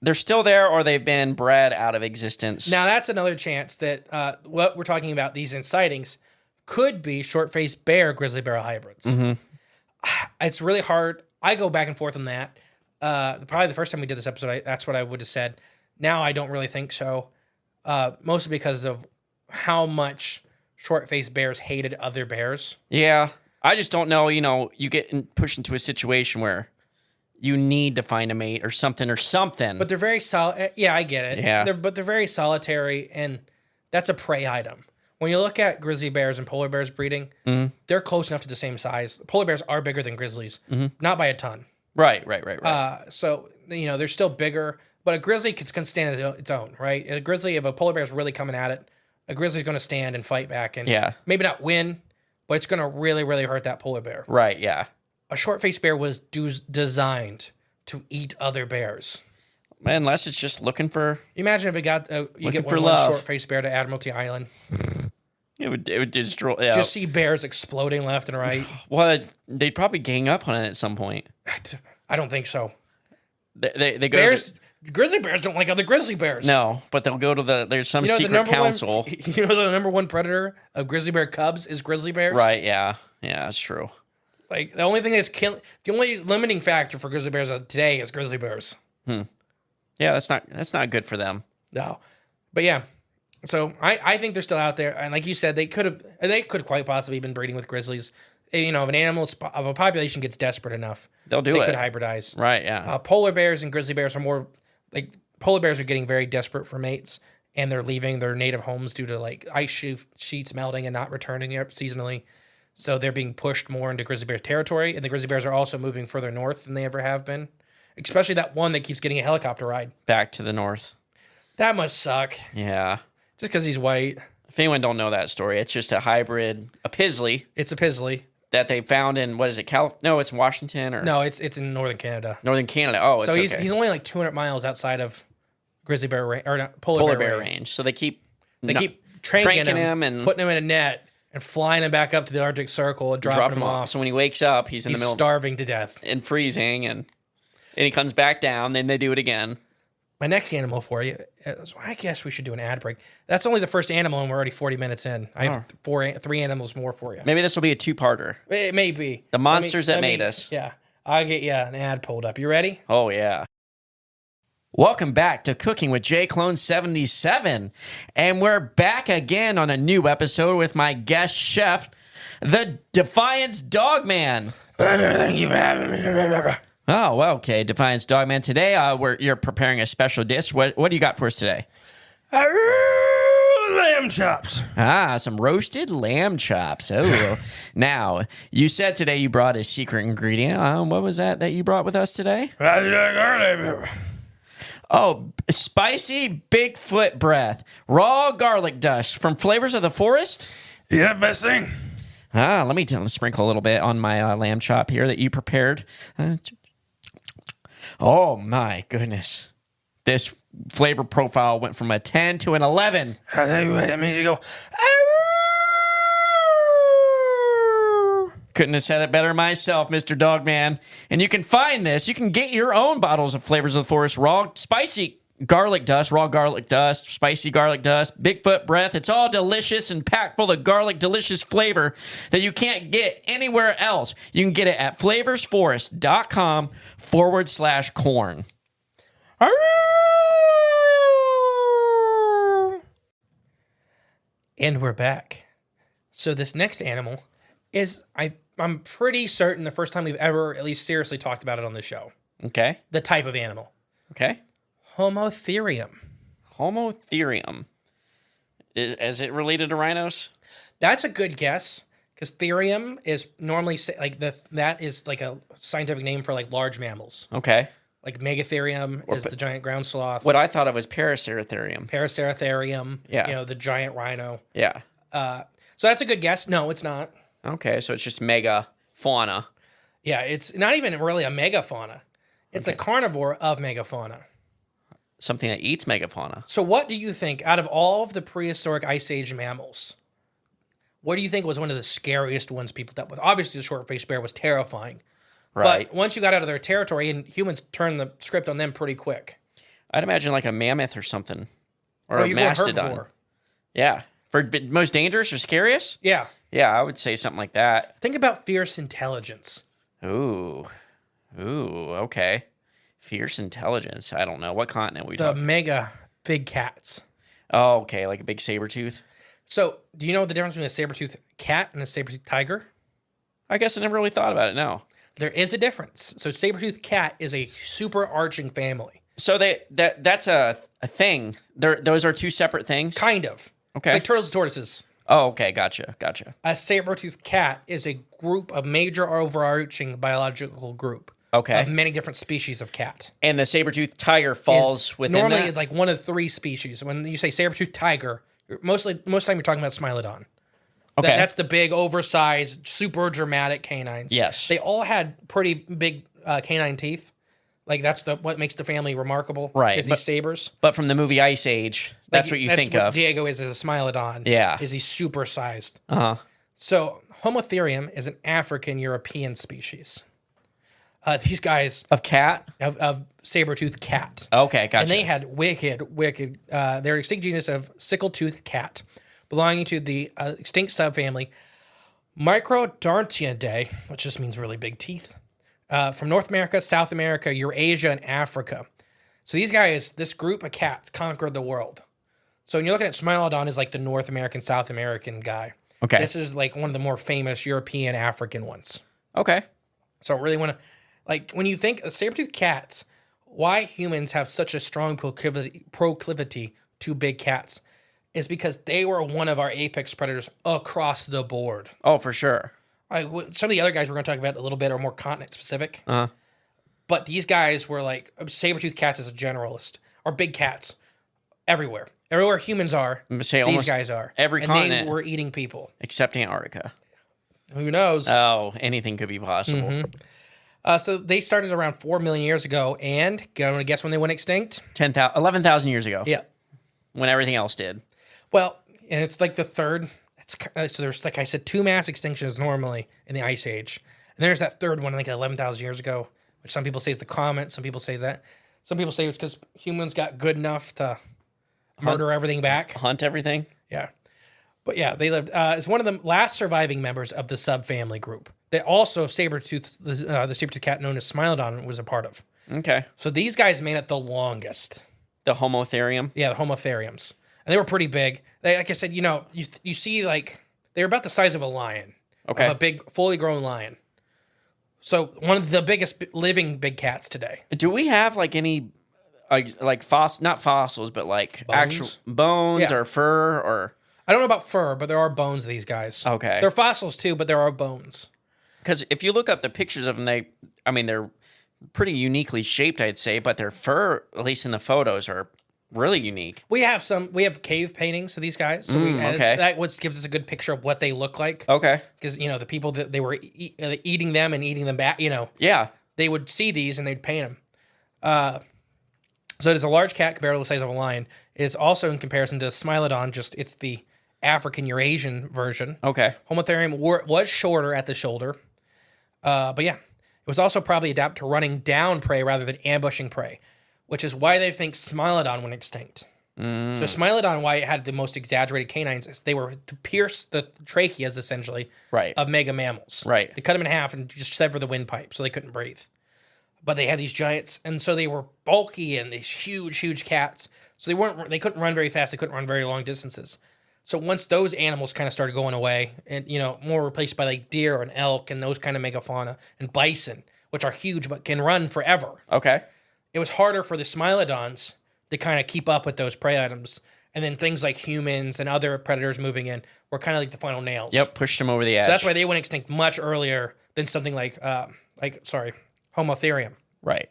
they're still there or they've been bred out of existence. Now, that's another chance that what we're talking about, these sightings, could be short-faced bear, grizzly bear hybrids. Mm-hmm. It's really hard. I go back and forth on that. Probably the first time we did this episode, that's what I would have said. Now I don't really think so, mostly because of how much short-faced bears hated other bears. Yeah. I just don't know, you get pushed into a situation where you need to find a mate or something. But they're very yeah, I get it. Yeah. But they're very solitary, and that's a prey item. When you look at grizzly bears and polar bears breeding, they're close enough to the same size. Polar bears are bigger than grizzlies, not by a ton. Right. So, they're still bigger, but a grizzly can stand its own, right? A grizzly, if a polar bear is really coming at it, a grizzly's going to stand and fight back and maybe not win, but it's going to really, really hurt that polar bear. Right, yeah. A short-faced bear was designed to eat other bears. Unless it's just looking for... Imagine if it got you get one short-faced bear to Admiralty Island. It would destroy... Yeah. Just see bears exploding left and right. Well, they'd probably gang up on it at some point. I don't think so. They go bears... Grizzly bears don't like other grizzly bears. No, but they'll go to there's some secret council. The number one predator of grizzly bear cubs is grizzly bears. Right, yeah. Yeah, that's true. Like, the only thing the only limiting factor for grizzly bears today is grizzly bears. Yeah, that's not good for them. No. But yeah. So I think they're still out there. And like you said, they could quite possibly been breeding with grizzlies. If an animal of a population gets desperate enough, they could hybridize. Right, yeah. Polar bears and grizzly bears are more like polar bears are getting very desperate for mates, and they're leaving their native homes due to like ice sheets melting and not returning seasonally. So they're being pushed more into grizzly bear territory, and the grizzly bears are also moving further north than they ever have been. Especially that one that keeps getting a helicopter ride back to the north. That must suck. Yeah, just because he's white. If anyone don't know that story, it's just a hybrid, a Pizzly. It's a Pizzly that they found in, what is it, No, it's Washington or... No, it's in northern Canada. Northern Canada, oh, so he's only like 200 miles outside of grizzly bear range, or not, polar bear range. So they keep tranking him and putting him in a net and flying him back up to the Arctic Circle and dropping him off. So when he wakes up, he's in the middle... starving to death. And freezing, and he comes back down, then they do it again. My next animal for you, I guess we should do an ad break. That's only the first animal, and we're already 40 minutes in. I have three animals more for you. Maybe this will be a two-parter. It may be. The monsters that made us. Yeah. I'll get you an ad pulled up. You ready? Oh, yeah. Welcome back to Cooking with J Clone 77. And we're back again on a new episode with my guest chef, the Defiance Dogman. Thank you for having me. Oh, well, okay. Defiance Dogman. Today, you're preparing a special dish. What do you got for us today? Lamb chops. Some roasted lamb chops. Oh, now, you said today you brought a secret ingredient. What was that you brought with us today? Oh, spicy Bigfoot breath. Raw garlic dust from Flavors of the Forest? Yeah, best thing. Let me sprinkle a little bit on my lamb chop here that you prepared. Oh, my goodness. This flavor profile went from a 10 to an 11. I tell you what, that means you go... Couldn't have said it better myself, Mr. Dogman. And you can find this. You can get your own bottles of Flavors of the Forest raw spicy garlic dust, raw garlic dust, spicy garlic dust, Bigfoot breath. It's all delicious and packed full of garlic, delicious flavor that you can't get anywhere else. You can get it at flavorsforest.com/corn. And we're back. So this next animal is, I'm pretty certain the first time we've ever at least seriously talked about it on the show. Okay. The type of animal. Okay. Homotherium. Homotherium. Is it related to rhinos? That's a good guess, because therium is normally that is like a scientific name for like large mammals. Okay. Like Megatherium is the giant ground sloth. What I thought of was Paraceratherium. Paraceratherium. Yeah. The giant rhino. Yeah. So that's a good guess. No, it's not. Okay, so it's just mega fauna. Yeah, it's not even really a megafauna. It's a carnivore of megafauna. something that eats megafauna. So what do you think, out of all of the prehistoric Ice Age mammals, what do you think was one of the scariest ones people dealt with? Obviously, the short-faced bear was terrifying. Right. But once you got out of their territory, and humans turned the script on them pretty quick. I'd imagine like a mammoth or something. Or Oh, a you've heard mastodon. before. Yeah. For most dangerous or scariest? Yeah. Yeah, I would say something like that. Think about fierce intelligence. Ooh, okay. Fierce intelligence. I don't know. What continent we The talking? mega big cats. Oh, okay, like a big saber tooth. So, do you know the difference between a saber-toothed cat and a saber-toothed tiger? I guess I never really thought about it, no. There is a difference. So, saber-toothed cat is a super arching family. So that's a thing. Those are two separate things? Kind of. Okay. It's like turtles and tortoises. Oh, okay, gotcha. A saber-toothed cat is a group, a major overarching biological group. Okay. Of many different species of cat. And the saber-toothed tiger falls within normally that? it's like one of 3 species. When you say saber-toothed tiger, most time you're talking about Smilodon. Okay. That's the big, oversized, super dramatic canines. Yes. They all had pretty big canine teeth. Like that's what makes the family remarkable. Right, Is these sabers. But from the movie Ice Age, that's what you think of. Diego is as a Smilodon. Yeah. Is he super sized? Uh-huh. So Homotherium is an African European species. These guys Of cat? of saber-toothed cat. Okay, gotcha. And they had wicked. They're an extinct genus of sickle-toothed cat, belonging to the extinct subfamily Microdontiidae, which just means really big teeth, from North America, South America, Eurasia, and Africa. So these guys, this group of cats, conquered the world. So when you're looking at Smilodon, is like the North American, South American guy. Okay. This is like one of the more famous European, African ones. Okay. So I really want to, like, when you think of saber-toothed cats, why humans have such a strong proclivity to big cats is because they were one of our apex predators across the board. Oh, for sure. Some of the other guys we're going to talk about a little bit are more continent specific. Uh-huh. But these guys were like, saber-toothed cats as a generalist, are big cats everywhere. Everywhere humans are, Say these almost guys are. every and continent. they were eating people. Except Antarctica. Who knows? Oh, anything could be possible. So they started around 4 million years ago, and going to guess when they went extinct? 11,000 years ago. Yeah. When everything else did. Well, and it's like the third. So there's, like I said, 2 mass extinctions normally in the Ice Age, and there's that third one, like 11,000 years ago, which some people say is the comet. Some people say that. Some people say it's because humans got good enough to murder everything back. Hunt everything. Yeah. But yeah, they lived as one of the last surviving members of the subfamily group. They also the saber-toothed cat known as Smilodon was a part of. Okay. So these guys made it the longest. The Homotherium. Yeah, the Homotheriums. And they were pretty big. They, like I said, you see, like, they were about the size of a lion. Okay. Of a big, fully grown lion. So one of the biggest living big cats today. Do we have like any not fossils, but like Bones? actual bones Yeah. or fur or? I don't know about fur, but there are bones of these guys. Okay. They're fossils too, but there are bones. Because if you look up the pictures of them, they're pretty uniquely shaped, I'd say, but their fur, at least in the photos, are really unique. We have cave paintings of these guys. So okay. that gives us a good picture of what they look like. Okay. Because, the people that they were eating them and eating them back, Yeah. they would see these and they'd paint them. So it is a large cat compared to the size of a lion. It is also in comparison to Smilodon, it's the African Eurasian version. Okay. Homotherium was shorter at the shoulder. But yeah, it was also probably adapted to running down prey rather than ambushing prey, which is why they think Smilodon went extinct. So Smilodon, why it had the most exaggerated canines, is they were to pierce the tracheas, essentially, Right. of mega mammals. Right. They cut them in half and just sever the windpipe so they couldn't breathe. But they had these giants, and so they were bulky and these huge cats. So they couldn't run very fast. They couldn't run very long distances. So once those animals kind of started going away, and more replaced by like deer and elk and those kind of megafauna and bison, which are huge but can run forever. Okay. It was harder for the Smilodons to kind of keep up with those prey items, and then things like humans and other predators moving in were kind of like the final nails. Yep. Pushed them over the edge. So that's why they went extinct much earlier than something like Homotherium. Right.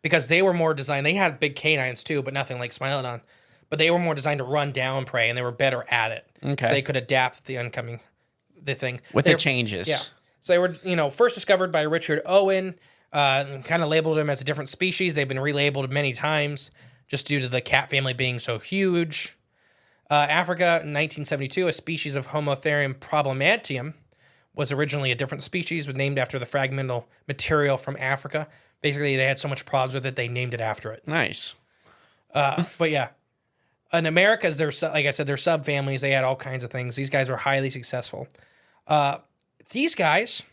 Because they were more designed, they had big canines too, but nothing like Smilodon. But they were more designed to run down prey, and they were better at it. Okay. So they could adapt the thing. With the changes. Yeah. So they were, first discovered by Richard Owen, and kind of labeled them as a different species. They've been relabeled many times. just due to the cat family being so huge. Africa, in 1972, a species of Homotherium problematium was originally a different species, was named after the fragmental material from Africa. Basically, they had so much problems with it, they named it after it. Nice. But yeah, in America, like I said, they're subfamilies. They had all kinds of things. These guys were highly successful. These guys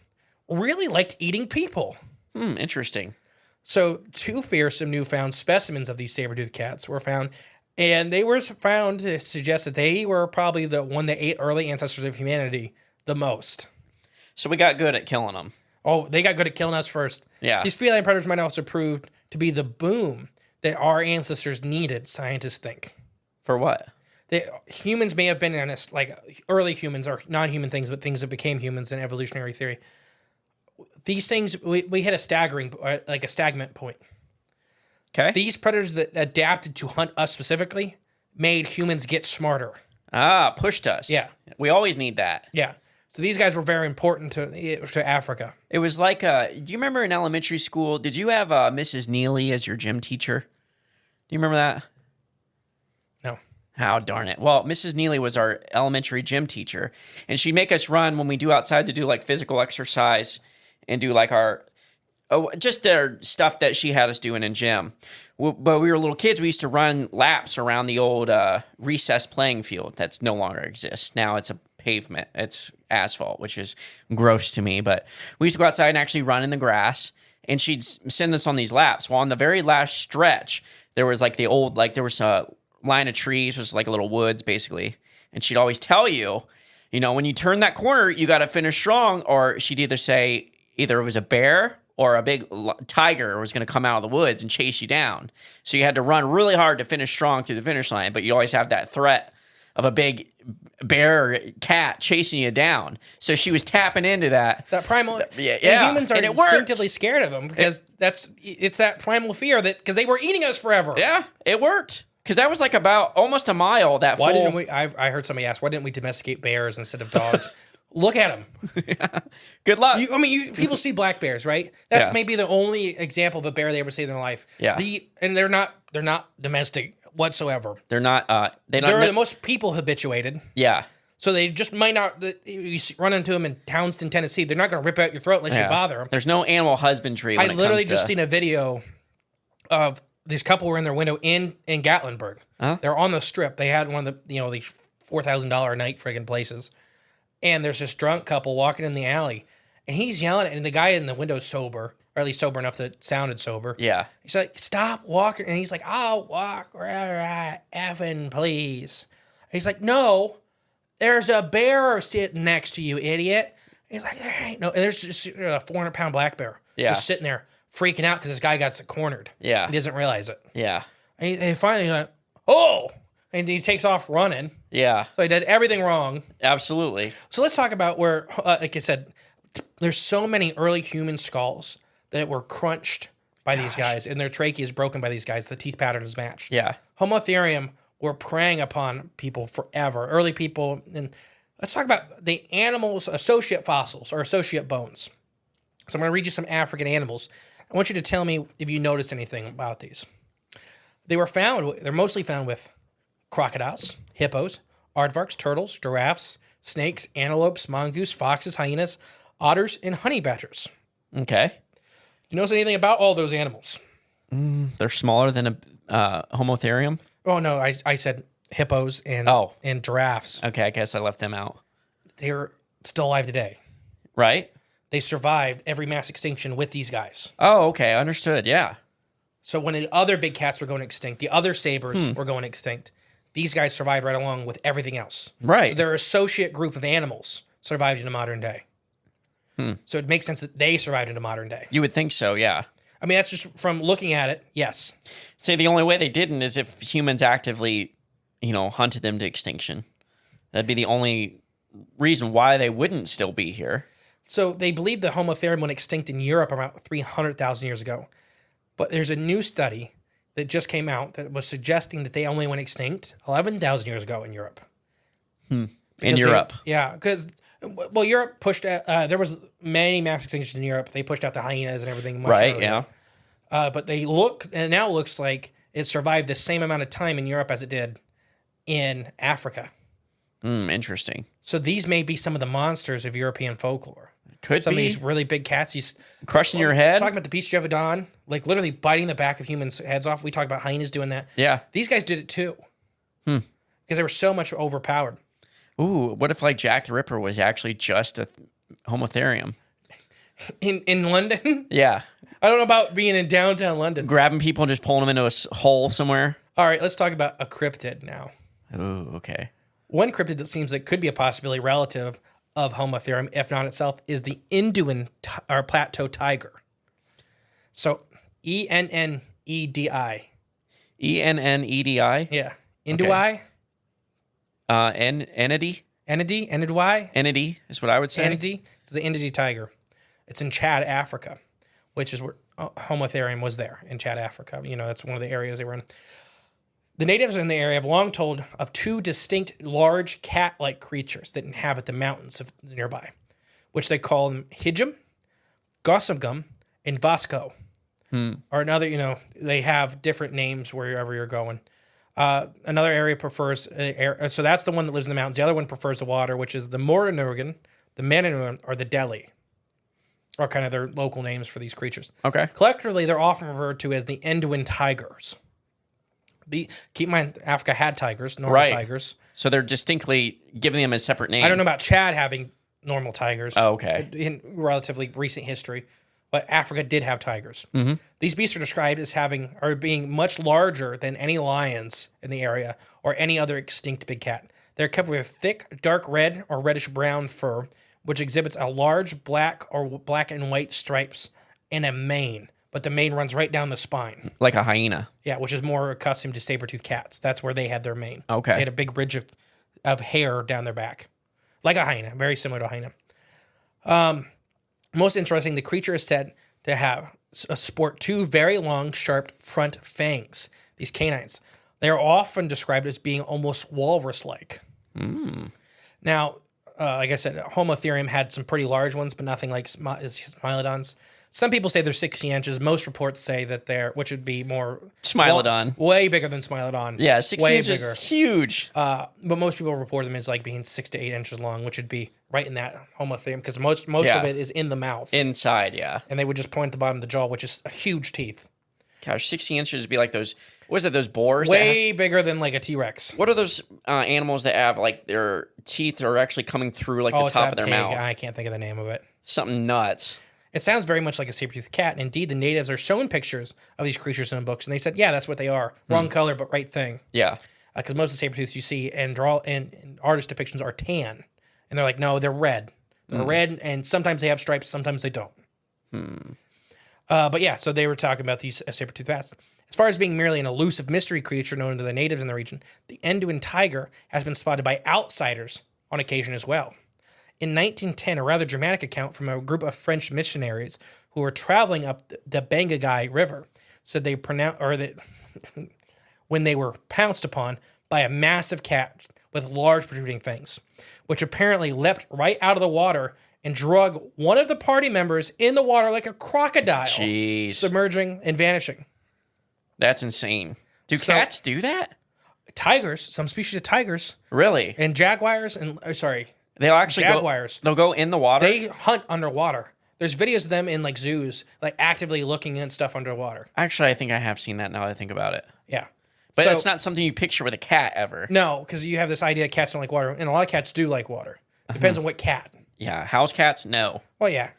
really liked eating people. Interesting. So 2 fearsome newfound specimens of these saber-toothed cats were found, and they were found to suggest that they were probably the one that ate early ancestors of humanity the most. So we got good at killing them. Oh, they got good at killing us first. Yeah. These feline predators might also prove to be the boom that our ancestors needed, scientists think. For what? Humans may have been honest, like early humans or non-human things, but things that became humans in evolutionary theory. These things, we hit a stagnant point. Okay. These predators that adapted to hunt us specifically made humans get smarter. Pushed us. Yeah. We always need that. Yeah. So these guys were very important to Africa. It was like, do you remember in elementary school, did you have Mrs. Neely as your gym teacher? Do you remember that? No. How darn it. Well, Mrs. Neely was our elementary gym teacher, and she'd make us run when we do outside to do like physical exercise and do like our stuff that she had us doing in gym. But we were little kids. We used to run laps around the old recess playing field that's no longer exists. Now it's a pavement. It's asphalt, which is gross to me. But we used to go outside and actually run in the grass, and she'd send us on these laps. Well, on the very last stretch, there was like there was a line of trees, was like a little woods basically. And she'd always tell you, when you turn that corner, you got to finish strong. Or she'd either say it was a bear or a big tiger was going to come out of the woods and chase you down. So you had to run really hard to finish strong through the finish line, but you always have that threat of a big bear or cat chasing you down. So she was tapping into that. That primal... Yeah. And humans are And it instinctively worked. scared of them because it's that primal fear because they were eating us forever. Yeah, it worked. Because that was like about almost a mile. Why didn't we... I heard somebody ask, why didn't we domesticate bears instead of dogs? Look at them. Good luck. People see black bears, right? That's Yeah. maybe the only example of a bear they ever see in their life. Yeah. And they're not domestic whatsoever. They're not. They're the most people habituated. Yeah. So they just might not. You run into them in Townsend, Tennessee. They're not going to rip out your throat unless you bother them. There's no animal husbandry. I literally just seen a video of this couple were in their window in Gatlinburg. Huh? They're on the strip. They had one of the the $4,000 a night friggin' places. And there's this drunk couple walking in the alley, and he's yelling, and the guy in the window's sober, or at least sober enough that it sounded sober. Yeah. He's like, stop walking. And he's like, I'll walk right effing, please. He's like, no, there's a bear sitting next to you, idiot. He's like, there ain't no. And there's just a 400-pound black bear just sitting there freaking out because this guy got cornered. Yeah. He doesn't realize it. Yeah. And finally, he's like, oh. And he takes off running. Yeah. So he did everything wrong. Absolutely. So let's talk about where, like I said, there's so many early human skulls that were crunched by these guys, and their trachea is broken by these guys. The teeth pattern is matched. Yeah. Homotherium were preying upon people forever. Early people. And let's talk about the animals' associate fossils or associate bones. So I'm going to read you some African animals. I want you to tell me if you noticed anything about these. They're mostly found with crocodiles, hippos, aardvarks, turtles, giraffes, snakes, antelopes, mongoose, foxes, hyenas, otters, and honey badgers. Okay. You notice anything about all those animals? They're smaller than a Homotherium? Oh, no, I said hippos and giraffes. Okay, I guess I left them out. They're still alive today. Right? They survived every mass extinction with these guys. Oh, okay. Understood. Yeah. So when the other big cats were going extinct, the other sabers were going extinct, these guys survived right along with everything else. Right. So their associate group of animals survived into modern day. So it makes sense that they survived into modern day. You would think so, yeah. I mean, that's just from looking at it, yes. Say the only way they didn't is if humans actively, hunted them to extinction. That'd be the only reason why they wouldn't still be here. So they believe the Homotherium went extinct in Europe about 300,000 years ago. But there's a new study that just came out that was suggesting that they only went extinct 11,000 years ago in Europe. In Europe. Because, Europe pushed out, there was many mass extinctions in Europe. They pushed out the hyenas and everything much Right, earlier. yeah. But it now looks like it survived the same amount of time in Europe as it did in Africa. Interesting. So these may be some of the monsters of European folklore. Could Some be. of these really big cats. These Crushing your head? Talking about the Beach Jevodon, like literally biting the back of humans' heads off. We talked about hyenas doing that. Yeah. These guys did it too. Because they were so much overpowered. Ooh, what if like Jack the Ripper was actually just a homotherium? In London? Yeah. I don't know about being in downtown London. Grabbing people and just pulling them into a hole somewhere? All right, let's talk about a cryptid now. Ooh, okay. One cryptid that seems like could be a possibility relative of homotherium, if not itself, is the Induan or plateau tiger. So Ennedi. Ennedi? Yeah. Indui? Entity? Ennedi? Entity is what I would say. Ennedi. So the Ennedi tiger. It's in Chad, Africa, which is where homotherium was there in Chad, Africa. You know, that's one of the areas they were in. The natives in the area have long told of two distinct large cat-like creatures that inhabit the mountains of nearby, which they call them Hijim, Gossagum, and Vasco. Or another, you know, they have different names wherever you're going. Another area prefers, so that's the one that lives in the mountains. The other one prefers the water, which is the Moranugan, the Mananuan, or the Delhi, are kind of their local names for these creatures. Okay. Collectively, they're often referred to as the Induan tigers. Keep in mind, Africa had tigers, normal tigers. So they're distinctly giving them a separate name. I don't know about Chad having normal tigers. Oh, okay. In relatively recent history, but Africa did have tigers. Mm-hmm. These beasts are described as being much larger than any lions in the area or any other extinct big cat. They're covered with thick, dark red or reddish brown fur, which exhibits a large black or black and white stripes and a mane. But the mane runs right down the spine. Like a hyena. Yeah, which is more accustomed to saber-toothed cats. That's where they had their mane. Okay. They had a big ridge of hair down their back. Like a hyena, very similar to a hyena. Most interesting, the creature is said to have sport two very long, sharp front fangs, these canines. They are often described as being almost walrus-like. Now, like I said, homotherium had some pretty large ones, but nothing like Smilodons. Some people say they're 60 inches. Most reports say that which would be more... Smilodon. Way bigger than Smilodon. Yeah, 60 way inches bigger. is huge. But most people report them as like being 6 to 8 inches long, which would be right in that homotherium, because most of it is in the mouth. Inside, yeah. And they would just point at the bottom of the jaw, which is huge teeth. Gosh, 60 inches would be like those... What is it, those boars? Way bigger than like a T-Rex. What are those animals that have like their teeth are actually coming through like the It's top that of their pig. mouth? I can't think of the name of it. Something nuts. It sounds very much like a saber-toothed cat. And indeed, the natives are shown pictures of these creatures in the books, and they said, yeah, that's what they are. Wrong color, but right thing. Yeah. Because most of the saber-tooths you see and artist depictions are tan. And they're like, no, they're red. They're red, and sometimes they have stripes, sometimes they don't. But yeah, so they were talking about these saber-toothed bats. As far as being merely an elusive mystery creature known to the natives in the region, the Induan tiger has been spotted by outsiders on occasion as well. In 1910, a rather dramatic account from a group of French missionaries who were traveling up the Bangagai River said when they were pounced upon by a massive cat with large protruding fangs, which apparently leapt right out of the water and drug one of the party members in the water like a crocodile, Jeez. submerging and vanishing. That's insane. Do cats do that? Tigers, some species of tigers, Really? and jaguars, They'll actually jaguars. They'll go in the water? They hunt underwater. There's videos of them in like zoos, like actively looking at stuff underwater. Actually, I think I have seen that now that I think about it. Yeah. But So- it's not something you picture with a cat ever. No, because you have this idea cats don't like water, and a lot of cats do like water. Depends on what cat. Yeah. House cats? No. Well, yeah.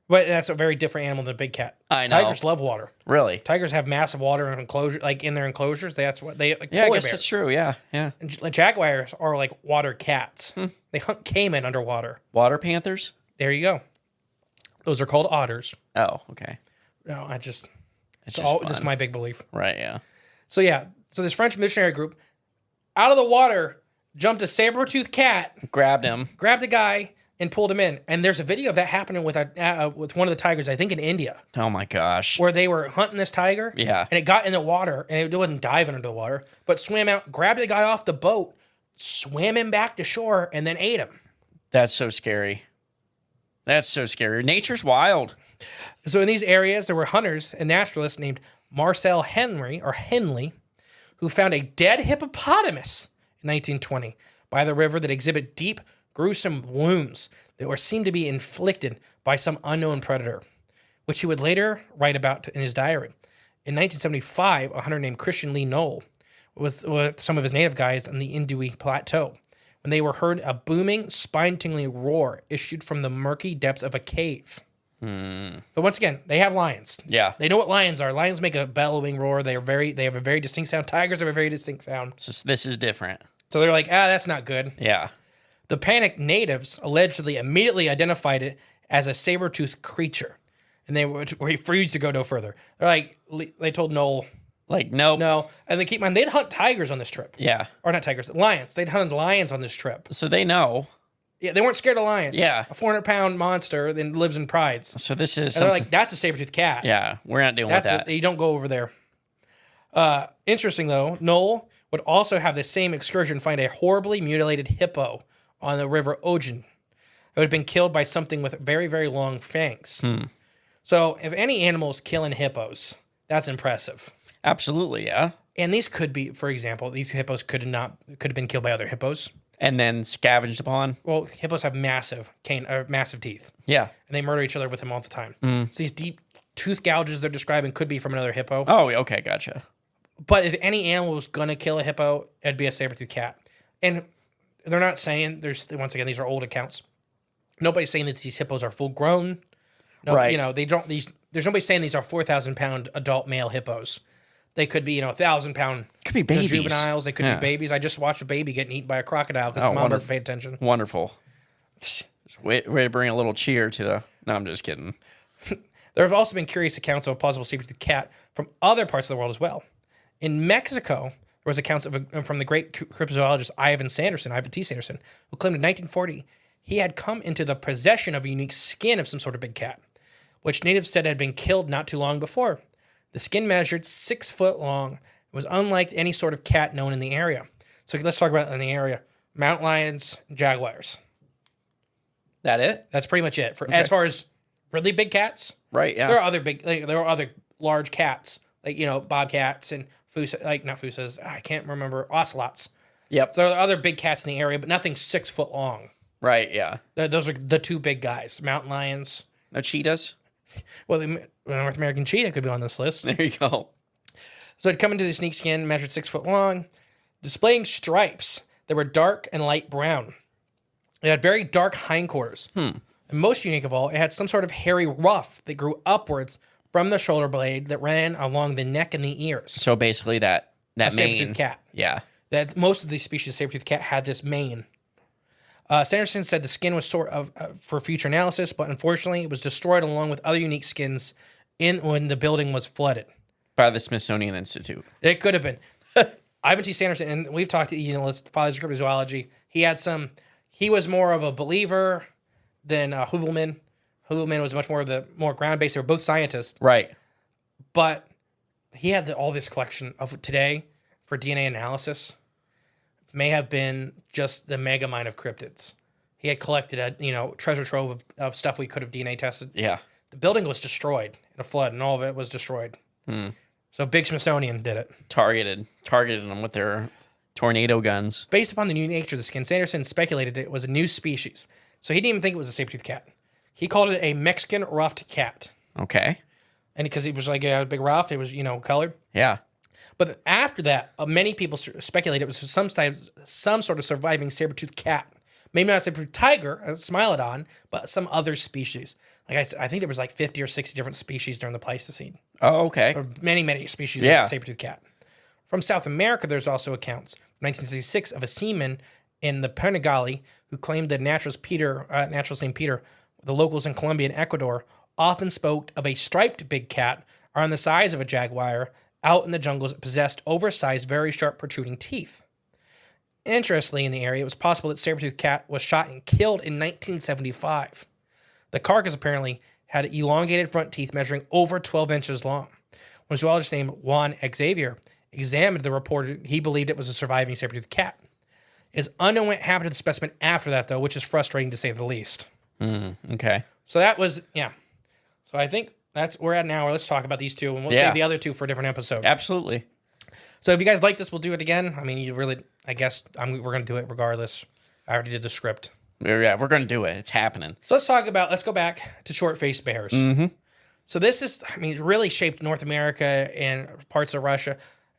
But that's a very different animal than a big cat. I know. Tigers love water. Really? Tigers have massive water enclosure, like in their enclosures. That's what they like. Yeah, I polar guess bears. that's true. Yeah. Yeah. And jaguars are like water cats. They hunt caiman underwater. Water panthers? There you go. Those are called otters. Oh, okay. No, It's this just is fun. my big belief. Right, yeah. So yeah, so this French missionary group, out of the water, jumped a saber-toothed cat, Grabbed him. grabbed a guy, and pulled him in. And there's a video of that happening with one of the tigers, I think in India, Oh my gosh. where they were hunting this tiger. Yeah. And it got in the water, and it wasn't diving into the water, but swam out, grabbed the guy off the boat, swam him back to shore, and then ate him. That's so scary. That's so scary. Nature's wild. So in these areas, there were hunters and naturalists named Marcel Henley, who found a dead hippopotamus in 1920 by the river that exhibit deep, gruesome wounds that were seemed to be inflicted by some unknown predator, which he would later write about in his diary. In 1975, a hunter named Christian Lee Knoll was with some of his native guys on the Indui Plateau when they were heard a booming, spine-tingling roar issued from the murky depths of a cave. So once again, they have lions. Yeah. They know what lions are. Lions make a bellowing roar. They have a very distinct sound. Tigers have a very distinct sound. So this is different. So they're like, that's not good. Yeah. The panicked natives allegedly immediately identified it as a saber-toothed creature, and they were refused to go no further. They're like, they told Noel, Like, nope. no. And they keep in mind, they'd hunt tigers on this trip. Yeah. Or not tigers, lions. They'd hunted lions on this trip. So they know. Yeah, they weren't scared of lions. Yeah. A 400-pound monster that lives in prides. So this is And they're something. like, that's a saber-toothed cat. Yeah, we're not dealing with That's that. it. You don't go over there. Interesting, though, Noel would also have the same excursion find a horribly mutilated hippo on the river Ogen. It had been killed by something with very, very long fangs. So if any animal is killing hippos, that's impressive. Absolutely, yeah. And these could be, for example, these hippos could have been killed by other hippos. And then scavenged upon. Well, hippos have massive teeth, Yeah. and they murder each other with them all the time. So these deep tooth gouges they're describing could be from another hippo. Oh, okay, gotcha. But if any animal was gonna kill a hippo, it'd be a saber-toothed cat. And they're not saying once again, these are old accounts. Nobody's saying that these hippos are full grown. No, Right. they don't. There's nobody saying these are 4,000-pound adult male hippos. They could be 1,000-pound. Could be babies. Juveniles. They could Yeah. be babies. I just watched a baby getting eaten by a crocodile because Oh, mom wonderful. doesn't pay attention. Wonderful. Way to bring a little cheer to the. No, I'm just kidding. There have also been curious accounts of a plausible saber-toothed cat from other parts of the world as well. In Mexico, there was accounts from the great cryptozoologist Ivan T. Sanderson, who claimed in 1940 he had come into the possession of a unique skin of some sort of big cat, which natives said had been killed not too long before. The skin measured 6 foot long. It was unlike any sort of cat known in the area. So let's talk about in the area: mountain lions, jaguars. That it? That's pretty much it. As far as really big cats, Right, yeah. there are other there are other large cats like bobcats and not fusas. I can't remember ocelots. Yep. So there are other big cats in the area, but nothing 6 foot long. Right, yeah. Those are the two big guys: mountain lions. No cheetahs? Well, the North American cheetah could be on this list. There you go. So it'd come into the sneak skin, measured 6 foot long, displaying stripes that were dark and light brown. It had very dark hindquarters. And most unique of all, it had some sort of hairy ruff that grew upwards from the shoulder blade that ran along the neck and the ears. So basically that mane. Saber-toothed cat. Yeah. That most of these species of saber-toothed cat had this mane. Sanderson said the skin was sort of for future analysis, but unfortunately it was destroyed along with other unique skins when the building was flooded. By the Smithsonian Institute. It could have been. Ivan T. Sanderson, and we've talked to fathers of cryptozoology. He was more of a believer than Hoovelman. Hoovelman was much more of the more ground-based. They were both scientists, Right. but he had all this collection of today for DNA analysis. May have been just the mega mine of cryptids. He had collected a treasure trove of stuff we could have DNA tested. Yeah. The building was destroyed in a flood, and all of it was destroyed. So Big Smithsonian did it. Targeted them with their tornado guns. Based upon the new nature of the skin, Sanderson speculated it was a new species. So he didn't even think it was a saber-toothed cat. He called it a Mexican ruffed cat. Okay. And because it was like a big ruff, it was, colored. Yeah. But after that, many people speculated it was some sort of surviving saber-toothed cat. Maybe not a saber-toothed tiger, a Smilodon, but some other species. Like I think there was like 50 or 60 different species during the Pleistocene. Oh, okay. Or many, many species Yeah. of saber-toothed cat. From South America, there's also accounts. 1966 of a seaman in the Pernagali who claimed that naturalist named Peter, the locals in Colombia and Ecuador, often spoke of a striped big cat around the size of a jaguar out in the jungles that possessed oversized, very sharp protruding teeth. Interestingly, in the area, it was possible that saber-toothed cat was shot and killed in 1975. The carcass apparently had elongated front teeth measuring over 12 inches long. When a zoologist named Juan Xavier examined the report, he believed it was a surviving saber-toothed cat. It's unknown what happened to the specimen after that, though, which is frustrating to say the least. Okay. So that was, yeah. So I think that's where we're at now. Let's talk about these two, and we'll save the other two for a different episode. Absolutely. So if you guys like this, we'll do it again. I mean, you really, I guess we're going to do it regardless. I already did the script. Yeah, we're going to do it. It's happening. So let's go back to short-faced bears. So this is, I mean, it really shaped North America and parts of Russia.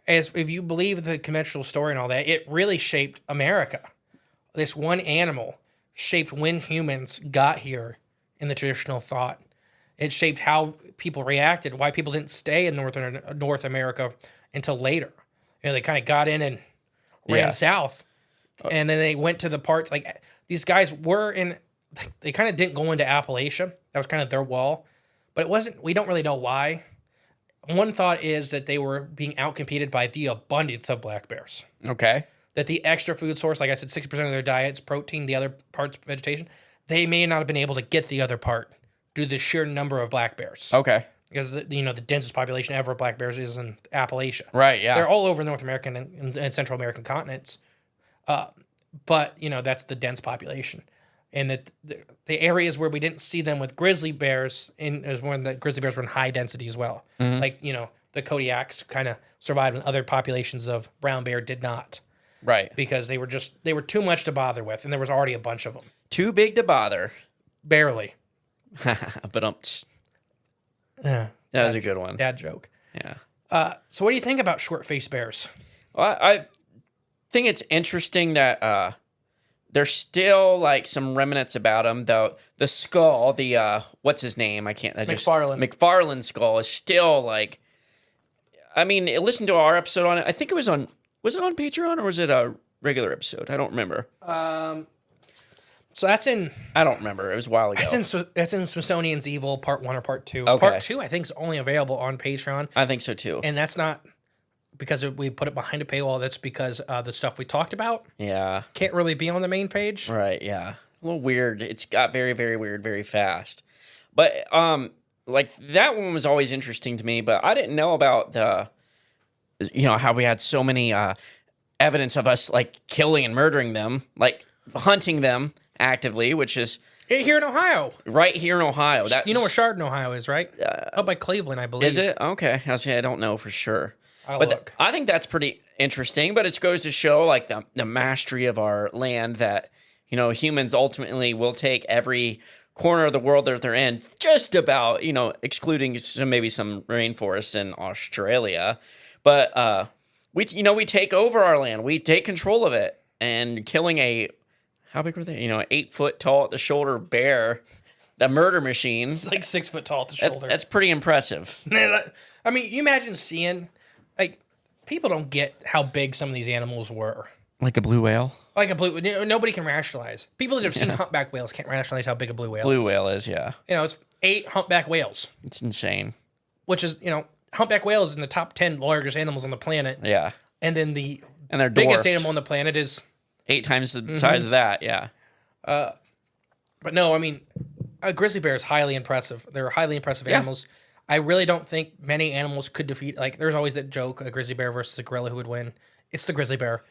As if you believe the conventional story and all that, it really shaped America. This one animal shaped when humans got here in the traditional thought. It shaped how people reacted, why people didn't stay in North America until later. You know, they kind of got in and ran south, and then they went to the parts like these guys were in. They kind of didn't go into Appalachia. That was kind of their wall, but it wasn't. We don't really know why. One thought is that they were being outcompeted by the abundance of black bears. Okay. That the extra food source, like I said, 60% of their diet's protein, the other part's vegetation. They may not have been able to get the other part due to the sheer number of black bears. Okay. Because the densest population ever of black bears is in Appalachia. Right, yeah. They're all over North American and Central American continents. But, that's the dense population. And the areas where we didn't see them with grizzly bears is when the grizzly bears were in high density as well. Like, the Kodiaks kind of survived when other populations of brown bear did not. Right. Because they were too much to bother with, and there was already a bunch of them. Too big to bother. Barely. But Yeah. that was a good one. Dad joke. Yeah. So what do you think about short-faced bears? Well, I think it's interesting that there's still like some remnants about them, though. The skull, what's his name? McFarlane skull is still like. I mean, listen to our episode on it. I think it was on. Was it on Patreon or was it a regular episode? I don't remember. So that's in. I don't remember. It was a while ago. That's in Smithsonian's Evil Part 1 or Part 2. Okay. Part 2, I think, is only available on Patreon. I think so too. And that's not because we put it behind a paywall. That's because the stuff we talked about can't really be on the main page. Right, yeah. A little weird. It's got very, very weird very fast. But like that one was always interesting to me, but I didn't know about how we had so many evidence of us like killing and murdering them, like hunting them actively, which is here in Ohio. Right here in Ohio. You know where Chardon, Ohio is, right? Up by Cleveland, I believe. Is it? Okay. I don't know for sure. Look. I think that's pretty interesting, but it goes to show like the mastery of our land that, humans ultimately will take every corner of the world that they're in, just about, excluding maybe some rainforests in Australia. But we take over our land. We take control of it, and killing how big were they? 8 foot tall at the shoulder bear, the murder machine. It's like 6 foot tall at the shoulder. That's pretty impressive. I mean, you imagine seeing, like, people don't get how big some of these animals were. Like a blue whale? Like a blue, nobody can rationalize. People that have seen humpback whales can't rationalize how big a blue whale is. Blue whale is, yeah. It's 8 humpback whales. It's insane. Which is, humpback whale is in the top 10 largest animals on the planet. Yeah. And then they're biggest dwarfed. animal on the planet is 8 times the size of that, yeah. But no, I mean, a grizzly bear is highly impressive. They're highly impressive animals. I really don't think many animals could defeat, like, there's always that joke, a grizzly bear versus a gorilla, who would win. It's the grizzly bear.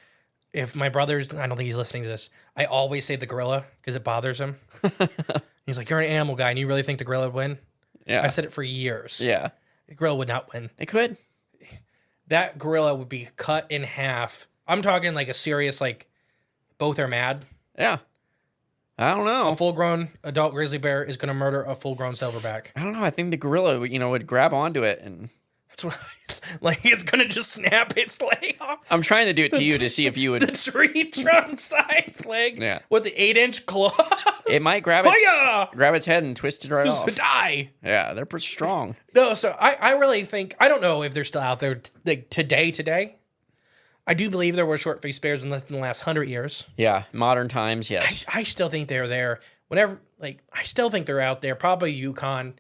If my brother's, I don't think he's listening to this, I always say the gorilla because it bothers him. He's like, you're an animal guy and you really think the gorilla would win? Yeah. I said it for years. Yeah. The gorilla would not win. It could. That gorilla would be cut in half. I'm talking like a serious, like, both are mad. Yeah. I don't know. A full-grown adult grizzly bear is going to murder a full-grown silverback. I don't know. I think the gorilla, would grab onto it and... That's what it's going to just snap its leg off. I'm trying to do it to you to see if you would... The tree trunk-sized leg with the 8-inch claws. It might grab its head and twist it right off. Die. Yeah, they're pretty strong. No, so I really think... I don't know if they're still out there today. I do believe there were short-faced bears in the last 100 years. Yeah, modern times, yes. I still think they're there. I still think they're out there. Probably Yukon,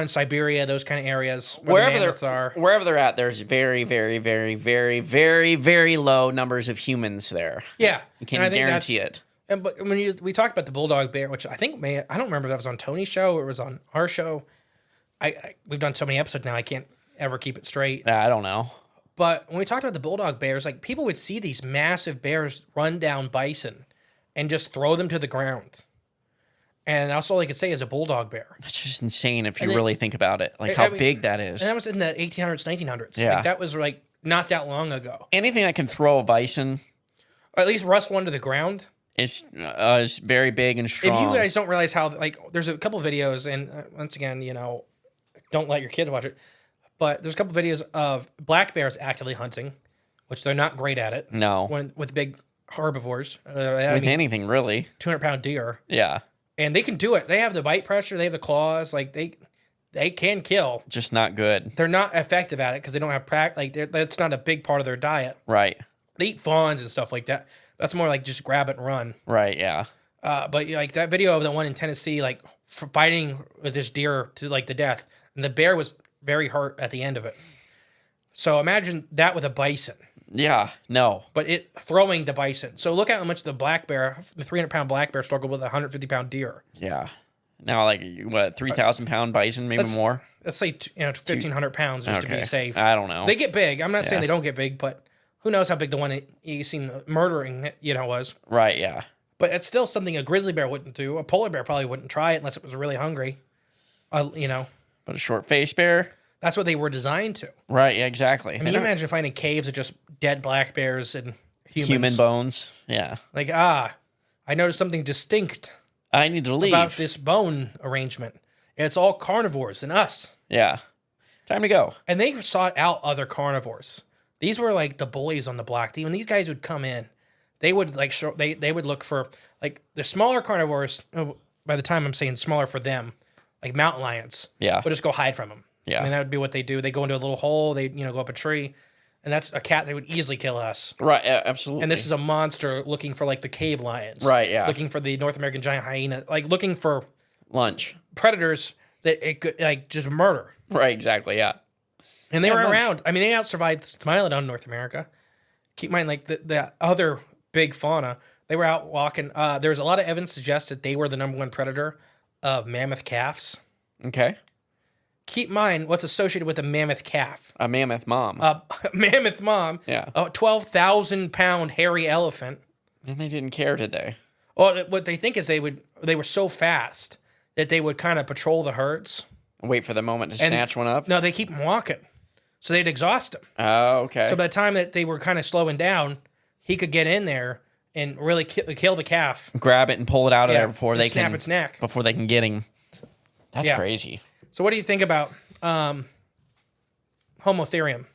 Siberia, those kind of areas where the mammoths are. Wherever they're at, there's very, very, very, very, very, very low numbers of humans there. Yeah, you can guarantee it. But when we talked about the bulldog bear, which I think I don't remember if that was on Tony's show or it was on our show. We've done so many episodes now, I can't ever keep it straight. I don't know. But when we talked about the bulldog bears, like, people would see these massive bears run down bison and just throw them to the ground. And that's all they could say is a bulldog bear. That's just insane if you then- really think about it. Like how big that is. And that was in the 1800s, 1900s. Yeah. Like, that was like not that long ago. Anything that can throw a bison Or at least rust one to the ground. is very big and strong. If you guys don't realize how, like, there's a couple videos, and once again, you know, don't let your kids watch it, but there's a couple videos of black bears actively hunting, which they're not great at it. No. With big herbivores. With anything, really. 200-pound deer. Yeah. And they can do it. They have the bite pressure. They have the claws. Like, they can kill. Just not good. They're not effective at it because they don't have practice. Like, that's not a big part of their diet. Right. They eat fawns and stuff like that. That's more like just grab it and run. Right, yeah. But like that video of the one in Tennessee, like fighting with this deer to like the death, and the bear was very hurt at the end of it. So imagine that with a bison, Yeah, no. but it throwing the bison. So look at how much the 300-pound black bear struggled with a 150-pound deer. Yeah. Now, like, what, 3,000-pound bison, maybe more? Let's say 1,500 pounds just to be safe. I don't know. They get big. I'm not saying they don't get big, but who knows how big the one you seen murdering was. Right, yeah. But it's still something a grizzly bear wouldn't do. A polar bear probably wouldn't try it unless it was really hungry. But a short-faced bear? That's what they were designed to. Right, yeah, exactly. I mean, you imagine finding caves of just dead black bears and humans. Human bones, yeah. Like, I noticed something distinct I need to leave. about this bone arrangement. It's all carnivores and us. Yeah. Time to go. And they sought out other carnivores. These were like the bullies on the block. When these guys would come in, they would like they would look for like the smaller carnivores. By the time I'm saying smaller for them, like mountain lions, would just go hide from them. Yeah. I mean, that would be what they do. They go into a little hole. They go up a tree, and that's a cat that would easily kill us. Right, yeah, absolutely. And this is a monster looking for like the cave lions. Right, yeah. Looking for the North American giant hyena, like looking for lunch. predators that it could like just murder. Right, exactly, yeah. And they were lunch. around. I mean, they outsurvived Smilodon in North America. Keep in mind, like the other big fauna, they were out walking. There's a lot of evidence suggests that they were the number one predator of mammoth calves. Okay. Keep in mind what's associated with a mammoth calf. A mammoth mom. Mammoth mom. Yeah. A 12,000-pound hairy elephant. And they didn't care, did they? Well, what they think is they were so fast that they would kind of patrol the herds. Wait for the moment to snatch one up? No, they keep them walking. So they'd exhaust him. Oh, okay. So by the time that they were kind of slowing down, he could get in there and really kill the calf. Grab it and pull it out of there before and they snap can its neck. Before they can get him. That's crazy. So what do you think about Homotherium?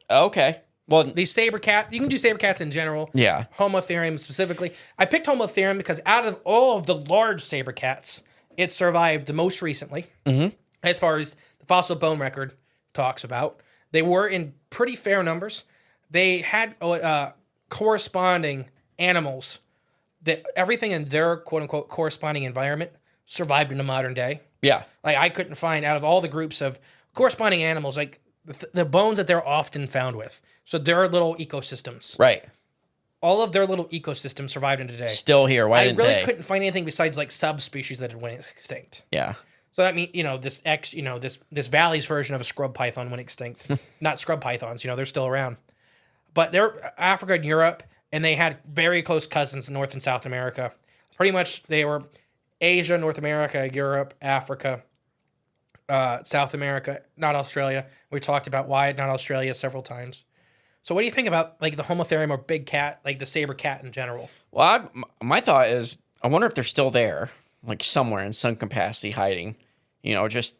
Okay. Well, These saber cat, you can do saber cats in general. yeah. Homotherium specifically. I picked Homotherium because out of all of the large saber cats, it survived the most recently. Mm-hmm. As far as the fossil bone record talks about, they were in pretty fair numbers. They had corresponding animals that everything in their quote unquote corresponding environment survived in the modern day. Yeah. Like I couldn't find out of all the groups of corresponding animals, like the bones that they're often found with. So their little ecosystems, Right. all of their little ecosystems survived in today. Still here. Why I didn't really they? couldn't find anything besides like subspecies that had went extinct. Yeah. So that means this valley's version of a scrub python went extinct. Not scrub pythons, they're still around. But they're Africa and Europe, and they had very close cousins in North and South America. Pretty much they were Asia, North America, Europe, Africa, South America, not Australia. We talked about why not Australia several times. So what do you think about like the Homotherium or big cat, like the saber cat in general? Well, my thought is, I wonder if they're still there, like somewhere in some capacity hiding, just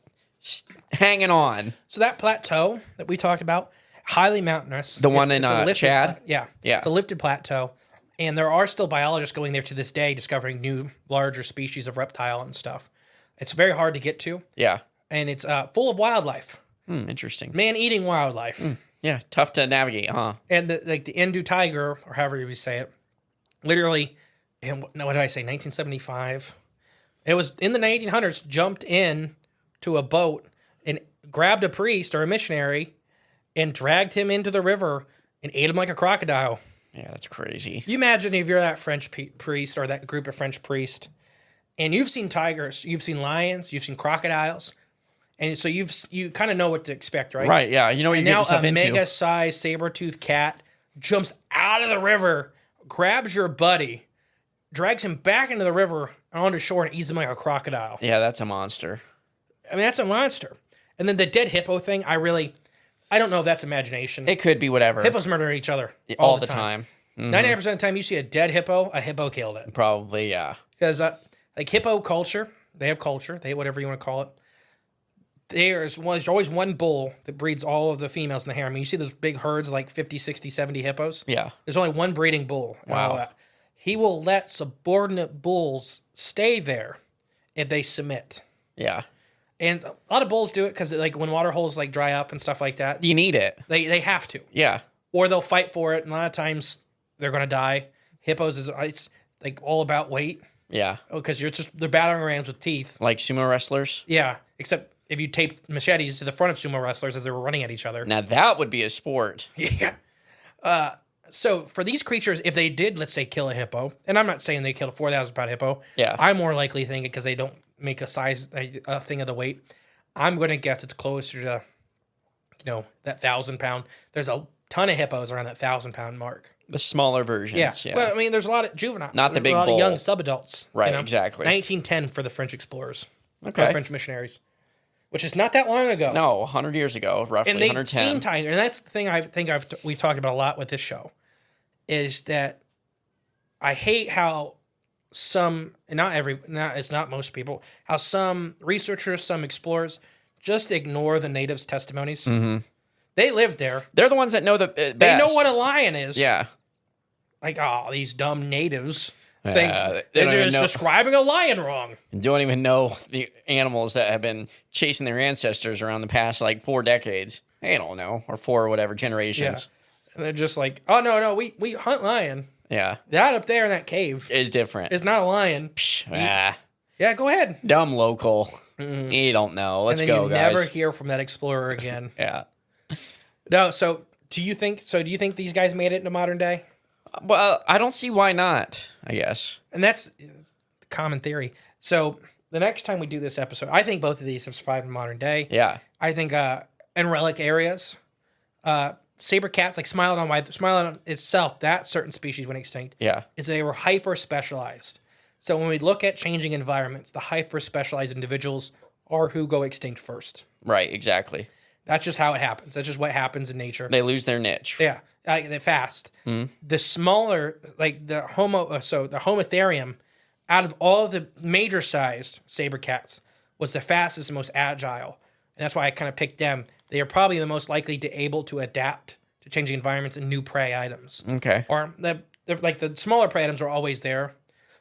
hanging on. So that plateau that we talked about, highly mountainous. The one in a lifted Chad? Yeah. Yeah. It's a lifted plateau. And there are still biologists going there to this day, discovering new, larger species of reptile and stuff. It's very hard to get to. Yeah. And it's full of wildlife. Interesting. Man-eating wildlife. Yeah, tough to navigate, huh? And the Indu tiger, or however you say it, literally, what did I say, 1975? It was in the 1900s, jumped in to a boat and grabbed a priest or a missionary and dragged him into the river and ate him like a crocodile. Yeah, that's crazy. You imagine if you're that French priest or that group of French priests, and you've seen tigers, you've seen lions, you've seen crocodiles, and so you kind of know what to expect, right? Right, yeah. You know what And you're getting now yourself a into. mega-sized saber-toothed cat jumps out of the river, grabs your buddy, drags him back into the river and onto shore and eats him like a crocodile. Yeah, that's a monster. I mean, that's a monster. And then the dead hippo thing, I don't know if that's imagination. It could be whatever. Hippos murder each other all the time. 99% of the time you see a dead hippo, a hippo killed it. Probably, yeah. Because like hippo culture, they have culture, they whatever you want to call it. There's always one bull that breeds all of the females in the harem. I mean, you see those big herds of like 50, 60, 70 hippos. Yeah. There's only one breeding bull. And all Wow. that. He will let subordinate bulls stay there if they submit. Yeah. And a lot of bulls do it because like when water holes like dry up and stuff like that, You need it. they have to. Yeah. Or they'll fight for it. And a lot of times they're going to die. Hippos it's like all about weight. Yeah. Because they're battering rams with teeth. Like sumo wrestlers. Yeah, except if you taped machetes to the front of sumo wrestlers as they were running at each other. Now that would be a sport. Yeah. So for these creatures, if they did, let's say, kill a hippo, and I'm not saying they killed a 4,000-pound hippo. Yeah. I'm more likely thinking because they don't make a thing of the weight. I'm going to guess it's closer to, that 1,000-pound. There's a ton of hippos around that 1,000-pound mark. The smaller versions. Yeah. Well, I mean, there's a lot of juveniles. Not the There's big a lot bull. of young subadults. Right, exactly. 1910 for the French explorers. Okay. Or French missionaries. Which is not that long ago. No, 100 years ago, roughly And they 110. seem tiny. And that's the thing we've talked about a lot with this show, is that I hate how some, and it's not most people, how some researchers, some explorers just ignore the natives' testimonies. Mm-hmm. They lived there. They're the ones that know the best. They know what a lion is. Yeah. Like, these dumb natives they think don't they're even just know. describing a lion wrong. Don't even know the animals that have been chasing their ancestors around the past, 4 decades. They don't know. Or 4 or whatever generations. And they're just like, oh, no, we hunt lion. Yeah. That up there in that cave It's different. is not a lion. Yeah, go ahead. Dumb local. You don't know. Let's and then go, you guys. never hear from that explorer again. Yeah. No, so do you think these guys made it into modern day? Well, I don't see why not, I guess. And that's the common theory. So the next time we do this episode, I think both of these have survived in modern day. Yeah. I think in relic areas, saber cats, like Smilodon itself, that certain species went extinct. Yeah. Is they were hyper specialized. So when we look at changing environments, the hyper specialized individuals are who go extinct first. Right, exactly. That's just how it happens. That's just what happens in nature. They lose their niche. Yeah, they're fast. The smaller, like the Homotherium, out of all the major sized saber cats, was the fastest and most agile, and that's why I kind of picked them. They are probably the most likely to able to adapt to changing environments and new prey items. Okay. Or the smaller prey items are always there.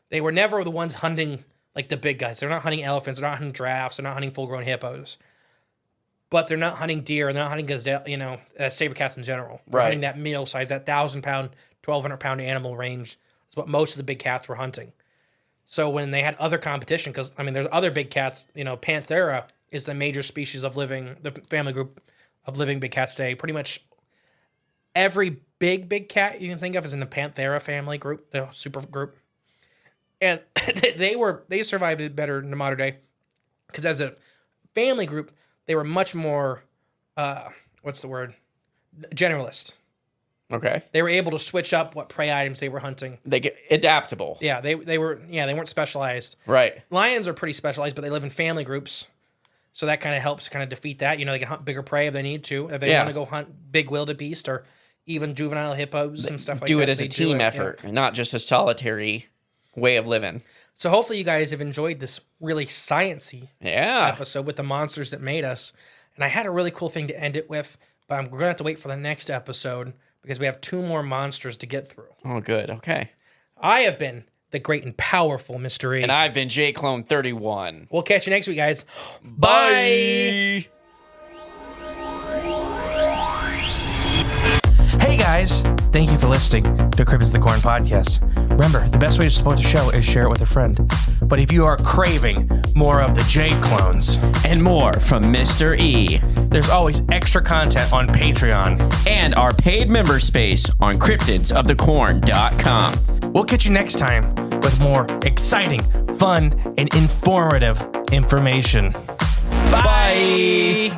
They were never the ones hunting like the big guys. They're not hunting elephants. They're not hunting giraffes. They're not hunting full grown hippos. But they're not hunting deer. They're not hunting gazelle, saber cats in general. They're Right. hunting that meal size, that 1,000-pound, 1,200-pound animal range is what most of the big cats were hunting. So when they had other competition, because, there's other big cats, Panthera is the major species the family group of living big cats today. Pretty much every big cat you can think of is in the Panthera family group, the super group. And they survived it better in the modern day because as a family group, they were much more, generalist. Okay. They were able to switch up what prey items they were hunting. They get adaptable. Yeah, they weren't specialized. Right. Lions are pretty specialized, but they live in family groups. So that kind of helps kind of defeat that. They can hunt bigger prey if they need to. If they want to go hunt big wildebeest or even juvenile hippos and stuff like that. Do it as a team effort, and not just a solitary way of living. So hopefully you guys have enjoyed this really sciencey episode with the monsters that made us. And I had a really cool thing to end it with, but we're going to have to wait for the next episode because we have 2 more monsters to get through. Oh, good. Okay. I have been the great and powerful Mr. E. And I've been JClone31. We'll catch you next week, guys. Bye. Hey guys, thank you for listening to Cryptids the Corn podcast. Remember, the best way to support the show is share it with a friend. But if you are craving more of the J clones And more from Mr. E. there's always extra content on Patreon. And our paid member space on cryptidsofthecorn.com. We'll catch you next time with more exciting, fun, and informative information. Bye.